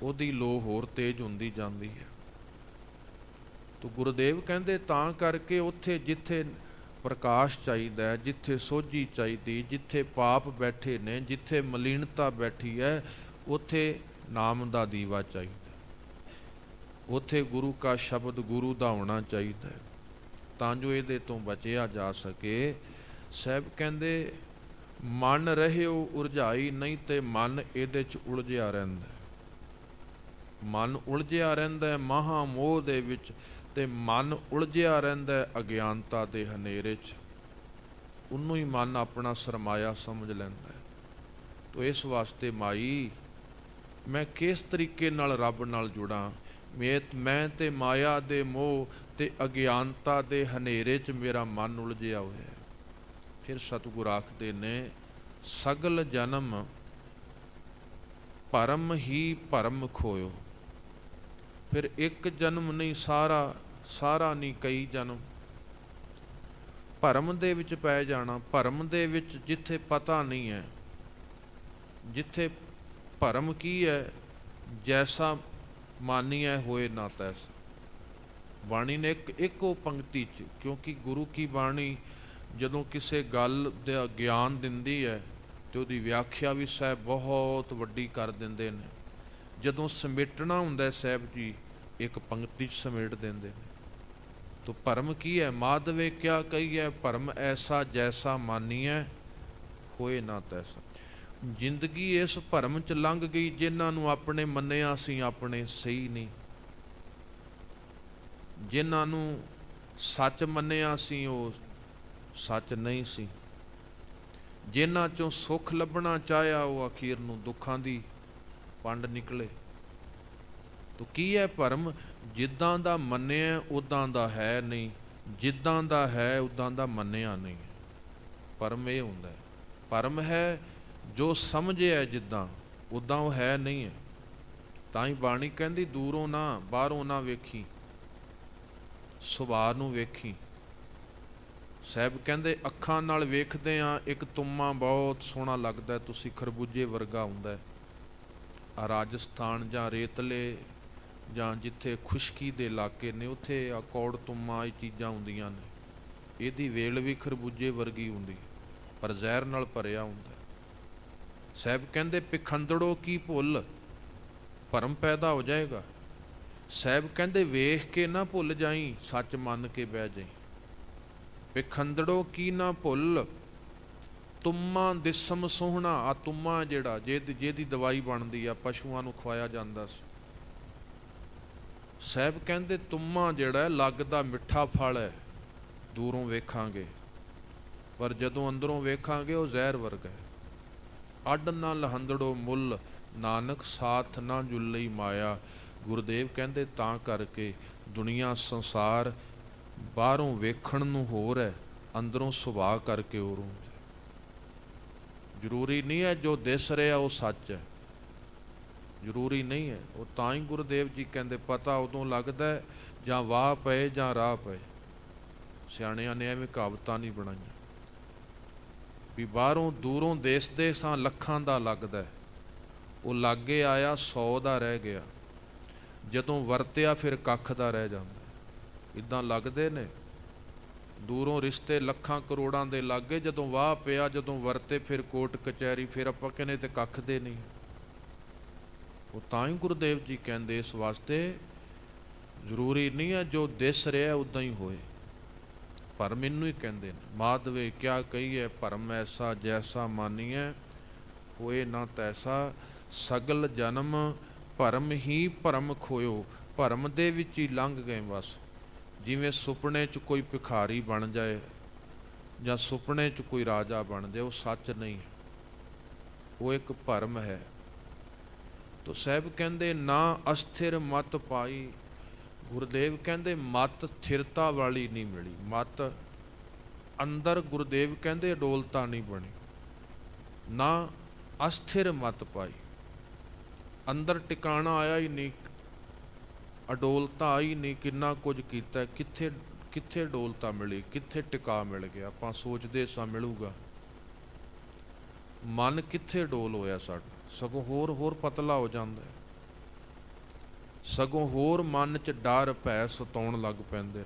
ਉਹਦੀ ਲੋ ਹੋਰ ਤੇਜ਼ ਹੁੰਦੀ ਜਾਂਦੀ ਹੈ। ਤੋ ਗੁਰਦੇਵ ਕਹਿੰਦੇ ਤਾਂ ਕਰਕੇ ਉੱਥੇ ਜਿੱਥੇ ਪ੍ਰਕਾਸ਼ ਚਾਹੀਦਾ, ਜਿੱਥੇ ਸੋਝੀ ਚਾਹੀਦੀ, ਜਿੱਥੇ ਪਾਪ ਬੈਠੇ ਨੇ, ਜਿੱਥੇ ਮਲੀਨਤਾ ਬੈਠੀ ਹੈ, ਉੱਥੇ ਨਾਮ ਦਾ ਦੀਵਾ ਚਾਹੀਦਾ, ਉੱਥੇ ਗੁਰੂ ਕਾ ਸ਼ਬਦ, ਗੁਰੂ ਦਾ ਹੋਣਾ ਚਾਹੀਦਾ, ਤਾਂ ਜੋ ਇਹਦੇ ਤੋਂ ਬਚਿਆ ਜਾ ਸਕੇ। ਸਾਹਿਬ ਕਹਿੰਦੇ ਮਨ ਰਹਿਓ ਉਰਝਾਈ, ਨਹੀਂ ਤੇ ਮਨ ਇਹਦੇ 'ਚ ਉਲਝਿਆ ਰਹਿੰਦਾ। ਮਨ ਉਲਝਿਆ ਰਹਿੰਦਾ ਮਹਾ ਮੋਹ ਦੇ ਵਿੱਚ, ਤੇ ਮਨ ਉਲਝਿਆ ਰਹਿੰਦਾ ਅਗਿਆਨਤਾ ਦੇ ਹਨੇਰੇ 'ਚ। ਉਹਨੂੰ ਹੀ ਮਨ ਆਪਣਾ ਸਰਮਾਇਆ ਸਮਝ ਲੈਂਦਾ। ਤੋ ਇਸ ਵਾਸਤੇ ਮਾਈ मैं किस तरीके नाल रब नाल जुड़ां। मैं ते माया दे मोह ते अज्ञानता दे हनेरे च मेरा मन उलझिया होया है। फिर सतगुर आखदे ने सगल जन्म भरम ही भरम खोयो। फिर एक जन्म नहीं सारा, सारा नहीं कई जन्म ਭਰਮ ਦੇ ਵਿੱਚ ਪੈ ਜਾਣਾ। ਭਰਮ ਦੇ ਵਿੱਚ ਜਿੱਥੇ ਪਤਾ ਨਹੀਂ ਹੈ, ਜਿੱਥੇ ਭਰਮ ਕੀ ਹੈ, ਜੈਸਾ ਮਾਨੀਐ ਹੋਏ ਨਾ ਤੈਸਾ। ਬਾਣੀ ਨੇ ਇੱਕੋ ਪੰਕਤੀ 'ਚ, ਕਿਉਂਕਿ ਗੁਰੂ ਕੀ ਬਾਣੀ ਜਦੋਂ ਕਿਸੇ ਗੱਲ ਦਾ ਗਿਆਨ ਦਿੰਦੀ ਹੈ ਤੇ ਉਹਦੀ ਵਿਆਖਿਆ ਵੀ ਸਾਹਿਬ ਬਹੁਤ ਵੱਡੀ ਕਰ ਦਿੰਦੇ ਨੇ। ਜਦੋਂ ਸਮੇਟਣਾ ਹੁੰਦਾ ਸਾਹਿਬ ਜੀ ਇੱਕ ਪੰਕਤੀ 'ਚ ਸਮੇਟ ਦਿੰਦੇ ਨੇ। तो भरम की है, माधवे क्या कही है, भरम ऐसा जैसा मानीए होए ना तैसा। जिंदगी इस भरम च लंघ गई जिन्हां नूं अपने मन्निया सी अपने सही नहीं, जिन्हां नूं सच मन्निया सी वो सच नहीं सी, जिन्हां चों सुख लभना चाहया वो अखीर नूं दुखां दी पंड निकले। तो की है भरम, जिद्दां दा मन्निया उदां दा है नहीं, जिद्दां दा है उदां दा मन्निया नहीं। भरम ये हुंदा है। भरम है जो समझिया जिद्दां उदां वो है नहीं है। तां ही बाणी कहंदी दूरों ना बाहरों ना वेखी, सुभाअ नूं वेखी। साहब कहंदे अखां नाल वेखदे आ एक तुम्मा बहुत सोहना लगदा, तुसीं खरबूजे वर्गा हुंदा है। राजस्थान जां रेतले ਜਾਂ ਜਿੱਥੇ ਖੁਸ਼ਕੀ ਦੇ ਇਲਾਕੇ ਨੇ ਉੱਥੇ ਆ ਕੌੜ ਤੁੰਮਾ ਇਹ ਚੀਜ਼ਾਂ ਹੁੰਦੀਆਂ ਨੇ। ਇਹਦੀ ਵੇਲ ਵੀ ਖਰਬੂਜੇ ਵਰਗੀ ਹੁੰਦੀ ਪਰ ਜ਼ਹਿਰ ਨਾਲ ਭਰਿਆ ਹੁੰਦਾ। ਸਾਹਿਬ ਕਹਿੰਦੇ ਪਿਖੰਦੜੋ ਕੀ ਭੁੱਲ, ਭਰਮ ਪੈਦਾ ਹੋ ਜਾਏਗਾ। ਸਾਹਿਬ ਕਹਿੰਦੇ ਵੇਖ ਕੇ ਨਾ ਭੁੱਲ ਜਾਈ, ਸੱਚ ਮੰਨ ਕੇ ਬਹਿ ਜਾਈ। ਪਿਖੰਦੜੋ ਕੀ ਨਾ ਭੁੱਲ, ਤੁੰਮਾ ਦਿਸਮ ਸੋਹਣਾ। ਆ ਤੁੰਮਾ ਜਿਹੜਾ ਜਿਹਦੀ ਦਵਾਈ ਬਣਦੀ ਆ, ਪਸ਼ੂਆਂ ਨੂੰ ਖਵਾਇਆ ਜਾਂਦਾ ਸੀ। ਸਾਹਿਬ ਕਹਿੰਦੇ ਤੁੰਮਾ ਜਿਹੜਾ ਲੱਗਦਾ ਮਿੱਠਾ ਫਲ ਹੈ, ਦੂਰੋਂ ਵੇਖਾਂਗੇ, ਪਰ ਜਦੋਂ ਅੰਦਰੋਂ ਵੇਖਾਂਗੇ ਉਹ ਜ਼ਹਿਰ ਵਰਗਾ ਹੈ। ਅੱਡ ਨਾ ਲਹੰਦੜੋ ਮੁੱਲ, ਨਾਨਕ ਸਾਥ ਨਾ ਜੁਲਈ ਮਾਇਆ। ਗੁਰਦੇਵ ਕਹਿੰਦੇ ਤਾਂ ਕਰਕੇ ਦੁਨੀਆ ਸੰਸਾਰ ਬਾਹਰੋਂ ਵੇਖਣ ਨੂੰ ਹੋਰ ਹੈ, ਅੰਦਰੋਂ ਸੁਭਾਅ ਕਰਕੇ ਹੋਰ ਹੁੰਦਾ। ਜ਼ਰੂਰੀ ਨਹੀਂ ਹੈ ਜੋ ਦਿਸ ਰਿਹਾ ਉਹ ਸੱਚ ਹੈ, ਜ਼ਰੂਰੀ ਨਹੀਂ ਹੈ। ਉਹ ਤਾਂ ਹੀ ਗੁਰਦੇਵ ਜੀ ਕਹਿੰਦੇ ਪਤਾ ਉਦੋਂ ਲੱਗਦਾ ਜਾਂ ਵਾਹ ਪਏ ਜਾਂ ਰਾਹ ਪਏ। ਸਿਆਣਿਆਂ ਨੇ ਐਵੇਂ ਕਹਾਵਤਾਂ ਨਹੀਂ ਬਣਾਈਆਂ ਵੀ ਬਾਹਰੋਂ ਦੂਰੋਂ ਦੇਖਦੇ ਸਾਂ ਲੱਖਾਂ ਦਾ ਲੱਗਦਾ, ਉਹ ਲਾਗੇ ਆਇਆ 100 ਦਾ ਰਹਿ ਗਿਆ, ਜਦੋਂ ਵਰਤਿਆ ਫਿਰ ਕੱਖ ਦਾ ਰਹਿ ਜਾਂਦਾ। ਇੱਦਾਂ ਲੱਗਦੇ ਨੇ ਦੂਰੋਂ ਰਿਸ਼ਤੇ ਲੱਖਾਂ ਕਰੋੜਾਂ ਦੇ ਲਾਗੇ, ਜਦੋਂ ਵਾਹ ਪਿਆ ਜਦੋਂ ਵਰਤੇ ਫਿਰ ਕੋਰਟ ਕਚਹਿਰੀ, ਫਿਰ ਆਪਾਂ ਕਹਿੰਦੇ ਤੇ ਕੱਖ ਦੇ ਨਹੀਂ। ਉਹ ਤਾਂ ਹੀ ਗੁਰਦੇਵ ਜੀ ਕਹਿੰਦੇ ਇਸ ਵਾਸਤੇ ਜ਼ਰੂਰੀ ਨਹੀਂ ਹੈ ਜੋ ਦਿਸ ਰਿਹਾ ਉੱਦਾਂ ਹੀ ਹੋਏ। ਪਰ ਮੈਨੂੰ ਹੀ ਕਹਿੰਦੇ ਨੇ ਮਾਧਵੇ ਕਿਆ ਕਹੀਏ, ਭਰਮ ਐਸਾ ਜੈਸਾ ਮਾਨੀਏ ਹੋਏ ਨਾ ਤੈਸਾ। ਸਗਲ ਜਨਮ ਭਰਮ ਹੀ ਭਰਮ ਖੋਇਓ। ਭਰਮ ਦੇ ਵਿੱਚ ਹੀ ਲੰਘ ਗਏ ਬਸ। ਜਿਵੇਂ ਸੁਪਨੇ 'ਚ ਕੋਈ ਭਿਖਾਰੀ ਬਣ ਜਾਏ ਜਾਂ ਸੁਪਨੇ 'ਚ ਕੋਈ ਰਾਜਾ ਬਣ ਜਾਏ, ਉਹ ਸੱਚ ਨਹੀਂ, ਉਹ ਇੱਕ ਭਰਮ ਹੈ। ਤੋ ਸਾਹਿਬ ਕਹਿੰਦੇ ਨਾ ਅਸਥਿਰ ਮਤ ਪਾਈ। ਗੁਰਦੇਵ ਕਹਿੰਦੇ ਮਤ ਸਥਿਰਤਾ ਵਾਲੀ ਨਹੀਂ ਮਿਲੀ, ਮਤ ਅੰਦਰ ਗੁਰਦੇਵ ਕਹਿੰਦੇ ਅਡੋਲਤਾ ਨਹੀਂ ਬਣੀ। ਨਾ ਅਸਥਿਰ ਮਤ ਪਾਈ, ਅੰਦਰ ਟਿਕਾਣਾ ਆਇਆ ਹੀ ਨਹੀਂ, ਅਡੋਲਤਾ ਆਈ ਨਹੀਂ। ਕਿੰਨਾ ਕੁਝ ਕੀਤਾ, ਕਿੱਥੇ ਅਡੋਲਤਾ ਮਿਲੀ, ਕਿੱਥੇ ਟਿਕਾ ਮਿਲ ਗਿਆ। ਆਪਾਂ ਸੋਚਦੇ ਸਾਂ ਮਿਲੂਗਾ, ਮਨ ਕਿੱਥੇ ਡੋਲ ਹੋਇਆ ਸਾਡਾ, ਸਗੋਂ ਹੋਰ ਪਤਲਾ ਹੋ ਜਾਂਦਾ, ਸਗੋਂ ਹੋਰ ਮਨ 'ਚ ਡਰ ਭੈ ਸਤਾਉਣ ਲੱਗ ਪੈਂਦੇ ਨੇ,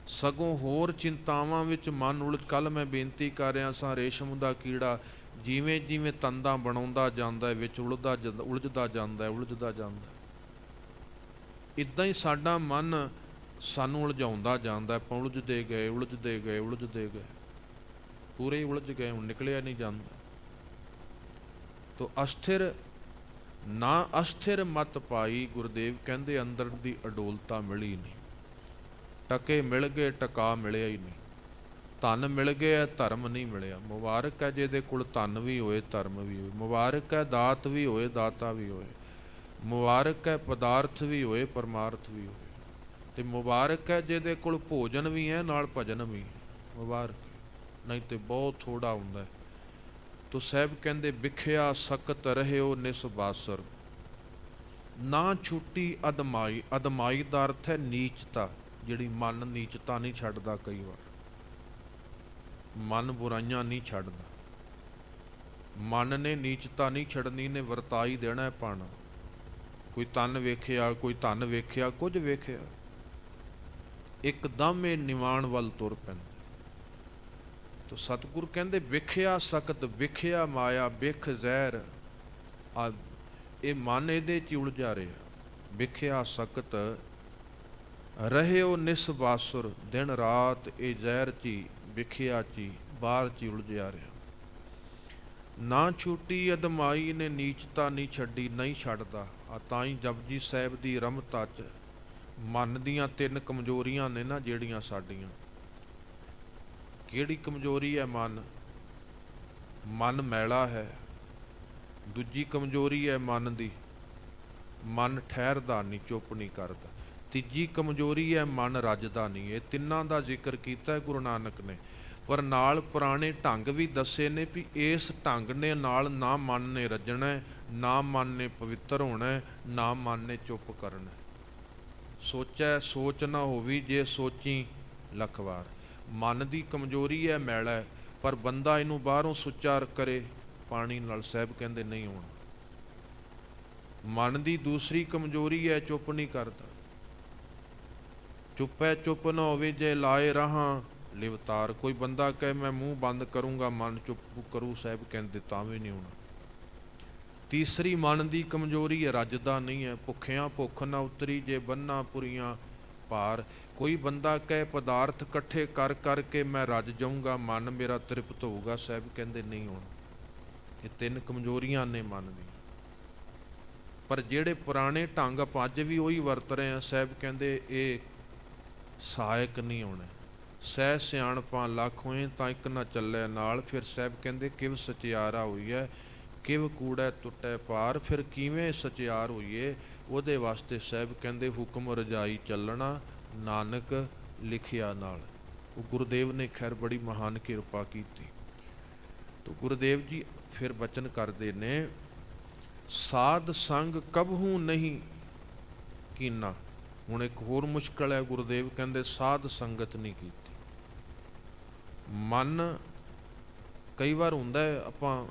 ਸਗੋਂ ਹੋਰ ਚਿੰਤਾਵਾਂ ਵਿੱਚ ਮਨ ਉਲਝ। ਕੱਲ੍ਹ ਮੈਂ ਬੇਨਤੀ ਕਰ ਰਿਹਾ ਸਾਂ, ਰੇਸ਼ਮ ਦਾ ਕੀੜਾ ਜਿਵੇਂ ਜਿਵੇਂ ਤੰਦਾਂ ਬਣਾਉਂਦਾ ਜਾਂਦਾ ਵਿੱਚ ਉਲਝਦਾ ਜਾਂਦਾ। ਇੱਦਾਂ ਹੀ ਸਾਡਾ ਮਨ ਸਾਨੂੰ ਉਲਝਾਉਂਦਾ ਜਾਂਦਾ। ਆਪਾਂ ਉਲਝਦੇ ਗਏ, ਪੂਰੇ ਹੀ ਉਲਝ ਗਏ, ਹੁਣ ਨਿਕਲਿਆ ਨਹੀਂ ਜਾਂਦਾ। ਤੋ ਅਸਥਿਰ ਨਾ ਅਸਥਿਰ ਮਤ ਪਾਈ। ਗੁਰਦੇਵ ਕਹਿੰਦੇ ਅੰਦਰ ਦੀ ਅਡੋਲਤਾ ਮਿਲੀ ਨਹੀਂ। ਟਕੇ ਮਿਲ ਗਏ, ਟਕਾ ਮਿਲਿਆ ਹੀ ਨਹੀਂ। ਧਨ ਮਿਲ ਗਿਆ, ਧਰਮ ਨਹੀਂ ਮਿਲਿਆ। ਮੁਬਾਰਕ ਹੈ ਜਿਹਦੇ ਕੋਲ ਧਨ ਵੀ ਹੋਏ, ਧਰਮ ਵੀ ਹੋਏ। ਮੁਬਾਰਕ ਹੈ ਦਾਤ ਵੀ ਹੋਏ, ਦਾਤਾ ਵੀ ਹੋਏ। ਮੁਬਾਰਕ ਹੈ ਪਦਾਰਥ ਵੀ ਹੋਏ, ਪਰਮਾਰਥ ਵੀ ਹੋਏ। ਤੇ ਮੁਬਾਰਕ ਹੈ ਜਿਹਦੇ ਕੋਲ ਭੋਜਨ ਵੀ ਹੈ, ਨਾਲ ਭਜਨ ਵੀ। ਮੁਬਾਰਕ, ਨਹੀਂ ਤੇ ਬਹੁਤ ਥੋੜਾ ਹੁੰਦਾ। ਤੋ ਸਾਹਿਬ ਕਹਿੰਦੇ ਵਿਖਿਆ ਸਕਤ ਰਹਿਓ ਨਿਸਬਾਸਰ, ਨਾ ਛੁੱਟੀ ਅਦਮਾਈ। ਅਦਮਾਈ ਦਾ ਅਰਥ ਹੈ ਨੀਚਤਾ, ਜਿਹੜੀ ਮਨ ਨੀਚਤਾ ਨਹੀਂ ਛੱਡਦਾ। ਕਈ ਵਾਰ ਮਨ ਬੁਰਾਈਆਂ ਨਹੀਂ ਛੱਡਦਾ। ਮਨ ਨੇ ਨੀਚਤਾ ਨਹੀਂ ਛੱਡਣੀ, ਨੇ ਵਰਤਾਈ ਦੇਣਾ ਪਾਣਾ। ਕੋਈ ਤਨ ਵੇਖਿਆ, ਕੋਈ ਧਨ ਵੇਖਿਆ, ਕੁਝ ਵੇਖਿਆ, ਇੱਕਦਮ ਇਹ ਨਿਵਾਣ ਵੱਲ ਤੁਰ ਪੈਂਦਾ। ਤੋ ਸਤਿਗੁਰ ਕਹਿੰਦੇ ਵਿਖਿਆ ਸਕਤ, ਵਿਖਿਆ ਮਾਇਆ, ਵਿਖ ਜ਼ਹਿਰ। ਇਹ ਮਨ ਇਹਦੇ 'ਚ ਉਲਝਾ ਰਿਹਾ। ਵਿਖਿਆ ਸਕਤ ਰਹਿਓ ਨਿਸਬਾਸੁਰ, ਦਿਨ ਰਾਤ ਇਹ ਜ਼ਹਿਰ 'ਚ ਹੀ, ਵਿਖਿਆ 'ਚ ਹੀ, ਬਾਹਰ 'ਚ ਹੀ ਉਲਝਿਆ ਰਿਹਾ। ਨਾ ਛੁੱਟੀ ਅਦਮਾਈ, ਨੇ ਨੀਚਤਾ ਨਹੀਂ ਛੱਡੀ, ਨਹੀਂ ਛੱਡਦਾ। ਤਾਂ ਹੀ ਜਪਜੀ ਸਾਹਿਬ ਦੀ ਰਮਤਾ 'ਚ ਮਨ ਦੀਆਂ 3 ਕਮਜ਼ੋਰੀਆਂ ਨੇ ਨਾ ਜਿਹੜੀਆਂ ਸਾਡੀਆਂ। ਕਿਹੜੀ ਕਮਜ਼ੋਰੀ ਹੈ? ਮਨ ਮੈਲਾ ਹੈ। ਦੂਜੀ ਕਮਜ਼ੋਰੀ ਹੈ ਮਨ ਦੀ, ਮਨ ਠਹਿਰਦਾ ਨਹੀਂ, ਚੁੱਪ ਨਹੀਂ ਕਰਦਾ। ਤੀਜੀ ਕਮਜ਼ੋਰੀ ਹੈ ਮਨ ਰੱਜਦਾ ਨਹੀਂ। ਇਹ ਤਿੰਨਾਂ ਦਾ ਜ਼ਿਕਰ ਕੀਤਾ ਗੁਰੂ ਨਾਨਕ ਨੇ, ਪਰ ਨਾਲ ਪੁਰਾਣੇ ਢੰਗ ਵੀ ਦੱਸੇ ਨੇ ਵੀ ਇਸ ਢੰਗ ਨੇ ਨਾਲ ਨਾ ਮਨ ਨੇ ਰੱਜਣਾ, ਨਾ ਮਨ ਨੇ ਪਵਿੱਤਰ ਹੋਣਾ, ਨਾ ਮਨ ਨੇ ਚੁੱਪ ਕਰਨਾ। ਸੋਚੈ ਸੋਚ ਨਾ ਹੋਵੀ, ਜੇ ਸੋਚੀ ਲੱਖ ਵਾਰ। ਮਨ ਦੀ ਕਮਜ਼ੋਰੀ ਹੈ, ਮੈਲਾ ਹੈ, ਪਰ ਬੰਦਾ ਇਹਨੂੰ ਬਾਹਰੋਂ ਸੁੱਚਾ ਕਰੇ ਪਾਣੀ ਨਾਲ, ਸਾਹਿਬ ਕਹਿੰਦੇ ਨਹੀਂ ਹੋਣਾ। ਮਨ ਦੀ ਦੂਸਰੀ ਕਮਜ਼ੋਰੀ ਹੈ, ਚੁੱਪ ਨਹੀਂ ਕਰਦਾ। ਚੁੱਪੈ ਚੁੱਪ ਨਾ ਹੋਵੇ, ਜੇ ਲਾਏ ਰਹਾਂ ਲਿਵਤਾਰ। ਕੋਈ ਬੰਦਾ ਕਹੇ ਮੈਂ ਮੂੰਹ ਬੰਦ ਕਰੂੰਗਾ, ਮਨ ਚੁੱਪ ਕਰੂ, ਸਾਹਿਬ ਕਹਿੰਦੇ ਤਾਂ ਵੀ ਨਹੀਂ ਹੋਣਾ। ਤੀਸਰੀ ਮਨ ਦੀ ਕਮਜ਼ੋਰੀ ਹੈ, ਰੱਜਦਾ ਨਹੀਂ ਹੈ। ਭੁੱਖਿਆਂ ਭੁੱਖ ਨਾ ਉਤਰੀ, ਜੇ ਬੰਨਾ ਪੁਰੀਆਂ ਭਾਰ। ਕੋਈ ਬੰਦਾ ਕਹੇ ਪਦਾਰਥ ਇਕੱਠੇ ਕਰ ਕਰਕੇ ਮੈਂ ਰੱਜ ਜਾਊਂਗਾ, ਮਨ ਮੇਰਾ ਤ੍ਰਿਪਤ ਹੋਊਗਾ, ਸਾਹਿਬ ਕਹਿੰਦੇ ਨਹੀਂ ਹੋਣਾ। ਇਹ 3 ਕਮਜ਼ੋਰੀਆਂ ਨੇ ਮਨ ਦੀਆਂ। ਪਰ ਜਿਹੜੇ ਪੁਰਾਣੇ ਢੰਗ ਆਪਾਂ ਅੱਜ ਵੀ ਉਹੀ ਵਰਤ ਰਹੇ ਹਾਂ, ਸਾਹਿਬ ਕਹਿੰਦੇ ਇਹ ਸਹਾਇਕ ਨਹੀਂ ਹੋਣੇ। ਸਹਿ ਸਿਆਣਪਾਂ ਲੱਖ ਹੋਏ, ਤਾਂ ਇੱਕ ਨਾ ਚੱਲੇ ਨਾਲ। ਫਿਰ ਸਾਹਿਬ ਕਹਿੰਦੇ ਕਿਵ ਸਚਿਆਰਾ ਹੋਈਐ, ਕਿਵ ਕੂੜੈ ਟੁੱਟੈ ਪਾਰ। ਫਿਰ ਕਿਵੇਂ ਸਚਿਆਰ ਹੋਈਏ, ਉਹਦੇ ਵਾਸਤੇ ਸਾਹਿਬ ਕਹਿੰਦੇ ਹੁਕਮ ਰਜਾਈ ਚੱਲਣਾ, ਨਾਨਕ ਲਿਖਿਆ ਨਾਲ। ਉਹ ਗੁਰੂਦੇਵ ਨੇ ਖੈਰ ਬੜੀ ਮਹਾਨ ਕਿਰਪਾ ਕੀਤੀ। ਤੋ ਗੁਰੂਦੇਵ ਜੀ ਫਿਰ ਬਚਨ ਕਰਦੇ ਨੇ, ਸਾਧ ਸੰਗ ਕਬਹੂ ਨਹੀਂ ਕੀਨਾ। ਹੁਣ ਇੱਕ ਹੋਰ ਮੁਸ਼ਕਲ ਹੈ, ਗੁਰੂਦੇਵ ਕਹਿੰਦੇ ਸਾਧ ਸੰਗਤ ਨਹੀਂ ਕੀਤੀ। ਮਨ ਕਈ ਵਾਰ ਹੁੰਦਾ ਆਪਾਂ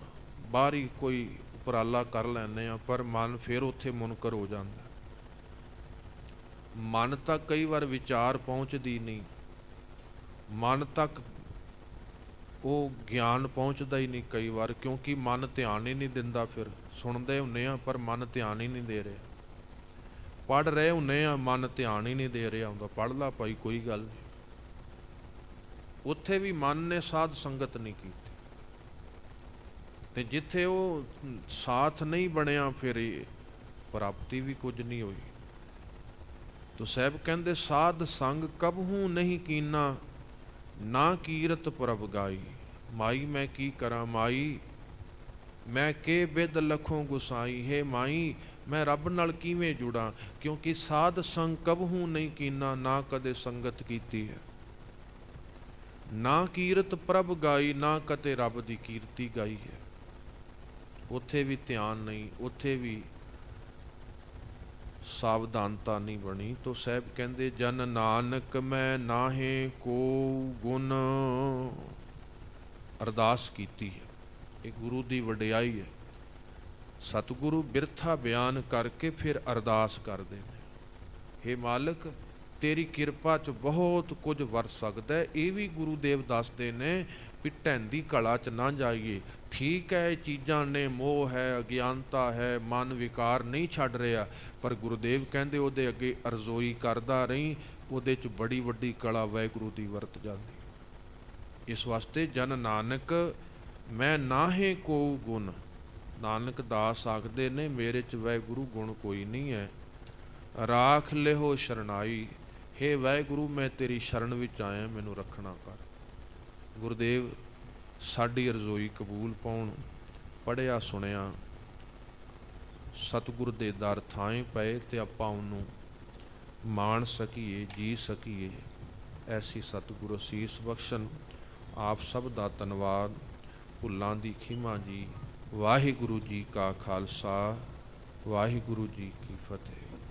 ਬਾਹਰ ਹੀ ਕੋਈ ਉਪਰਾਲਾ ਕਰ ਲੈਂਦੇ ਹਾਂ, ਪਰ ਮਨ ਫਿਰ ਉੱਥੇ ਮੁਨਕਰ ਹੋ ਜਾਂਦਾ। ਮਨ ਤੱਕ ਕਈ ਵਾਰ ਵਿਚਾਰ ਪਹੁੰਚਦੀ ਨਹੀਂ, ਮਨ ਤੱਕ ਉਹ ਗਿਆਨ ਪਹੁੰਚਦਾ ਹੀ ਨਹੀਂ ਕਈ ਵਾਰ, ਕਿਉਂਕਿ ਮਨ ਧਿਆਨ ਹੀ ਨਹੀਂ ਦਿੰਦਾ। ਫਿਰ ਸੁਣਦੇ ਹੁੰਦੇ ਆ ਪਰ ਮਨ ਧਿਆਨ ਹੀ ਨਹੀਂ ਦੇ ਰਿਹਾ। ਪੜ੍ਹ ਰਹੇ ਹੁੰਦੇ ਆ, ਮਨ ਧਿਆਨ ਹੀ ਨਹੀਂ ਦੇ ਰਿਹਾ ਹੁੰਦਾ। ਪੜ੍ਹ ਲਾ ਭਾਈ, ਕੋਈ ਗੱਲ ਨਹੀਂ। ਉੱਥੇ ਵੀ ਮਨ ਨੇ ਸਾਧ ਸੰਗਤ ਨਹੀਂ ਕੀਤੀ, ਤੇ ਜਿੱਥੇ ਉਹ ਸਾਥ ਨਹੀਂ ਬਣਿਆ ਫਿਰ ਇਹ ਪ੍ਰਾਪਤੀ ਵੀ ਕੁਝ ਨਹੀਂ ਹੋਈ। ਤੋ ਸਾਹਿਬ ਕਹਿੰਦੇ ਸਾਧ ਸੰਗ ਕਬਹੂ ਨਹੀਂ ਕੀਨਾ, ਨਾ ਕੀਰਤ ਪ੍ਰਭ ਗਾਈ। ਮਾਈ ਮੈਂ ਕੀ ਕਰਾਂ ਮਾਈ, ਮੈਂ ਕੇ ਬਿਦ ਲਖੋਂ ਗੁਸਾਈ। ਹੈ ਮਾਈ ਮੈਂ ਰੱਬ ਨਾਲ ਕਿਵੇਂ ਜੁੜਾਂ, ਕਿਉਂਕਿ ਸਾਧ ਸੰਗ ਕਬਹੂ ਨਹੀਂ ਕੀਨਾ, ਨਾ ਕਦੇ ਸੰਗਤ ਕੀਤੀ ਹੈ। ਨਾ ਕੀਰਤ ਪ੍ਰਭ ਗਾਈ, ਨਾ ਕਦੇ ਰੱਬ ਦੀ ਕੀਰਤੀ ਗਾਈ ਹੈ। ਉੱਥੇ ਵੀ ਧਿਆਨ ਨਹੀਂ, ਉੱਥੇ ਵੀ ਸਾਵਧਾਨਤਾ ਨਹੀਂ ਬਣੀ। ਤੋ ਸਾਹਿਬ ਕਹਿੰਦੇ ਜਨ ਨਾਨਕ ਮੈਂ ਨਾਹੇ ਕੋ ਗੁਣ। ਅਰਦਾਸ ਕੀਤੀ ਹੈ, ਇਹ ਗੁਰੂ ਦੀ ਵਡਿਆਈ ਹੈ। ਸਤਿਗੁਰੂ ਬਿਰਥਾ ਬਿਆਨ ਕਰਕੇ ਫਿਰ ਅਰਦਾਸ ਕਰਦੇ ਨੇ, ਹੇ ਮਾਲਕ ਤੇਰੀ ਕਿਰਪਾ 'ਚ ਬਹੁਤ ਕੁਝ ਵਰਤ ਸਕਦਾ ਹੈ। ਇਹ ਵੀ ਗੁਰੂ ਦੇਵ ਦੱਸਦੇ ਨੇ ਵੀ ਢਹਿੰਦੀ ਕਲਾ 'ਚ ਨਾ ਜਾਈਏ। ਠੀਕ ਹੈ, ਇਹ ਚੀਜ਼ਾਂ ਨੇ, ਮੋਹ ਹੈ, ਅਗਿਆਨਤਾ ਹੈ, ਮਨ ਵਿਕਾਰ ਨਹੀਂ ਛੱਡ ਰਿਹਾ, ਪਰ ਗੁਰੂਦੇਵ ਕਹਿੰਦੇ ਉਹਦੇ ਅੱਗੇ ਅਰਜ਼ੋਈ ਕਰਦਾ ਰਹੀ, ਉਹਦੇ 'ਚ ਬੜੀ ਵੱਡੀ ਕਲਾ ਵਾਹਿਗੁਰੂ ਦੀ ਵਰਤ ਜਾਂਦੀ। ਇਸ ਵਾਸਤੇ ਜਨ ਨਾਨਕ ਮੈਂ ਨਾਹੇ ਕੋ ਗੁਣ। ਨਾਨਕ ਦਾਸ ਆਖਦੇ ਨੇ ਮੇਰੇ 'ਚ ਵਾਹਿਗੁਰੂ ਗੁਣ ਕੋਈ ਨਹੀਂ ਹੈ। ਰਾਖ ਲਿਹੋ ਸ਼ਰਨਾਈ, ਹੇ ਵਾਹਿਗੁਰੂ ਮੈਂ ਤੇਰੀ ਸ਼ਰਨ ਵਿੱਚ ਆਇਆ, ਮੈਨੂੰ ਰੱਖਣਾ ਕਰ। ਗੁਰਦੇਵ ਸਾਡੀ ਰਜ਼ੋਈ ਕਬੂਲ ਪਾਉਣ। ਪੜ੍ਹਿਆ ਸੁਣਿਆ ਸਤਿਗੁਰ ਦੇ ਦਰ ਥਾਂ ਪਏ ਤੇ ਆਪਾਂ ਉਹਨੂੰ ਮਾਣ ਸਕੀਏ, ਜੀ ਸਕੀਏ। ਐਸੀ ਸਤਿਗੁਰੂ ਅਸੀਸ ਬਖਸ਼ਣ। ਆਪ ਸਭ ਦਾ ਧੰਨਵਾਦ। ਭੁੱਲਾਂ ਦੀ ਖਿਮਾ ਜੀ। ਵਾਹਿਗੁਰੂ ਜੀ ਕਾ ਖਾਲਸਾ, ਵਾਹਿਗੁਰੂ ਜੀ ਕੀ ਫਤਿਹ।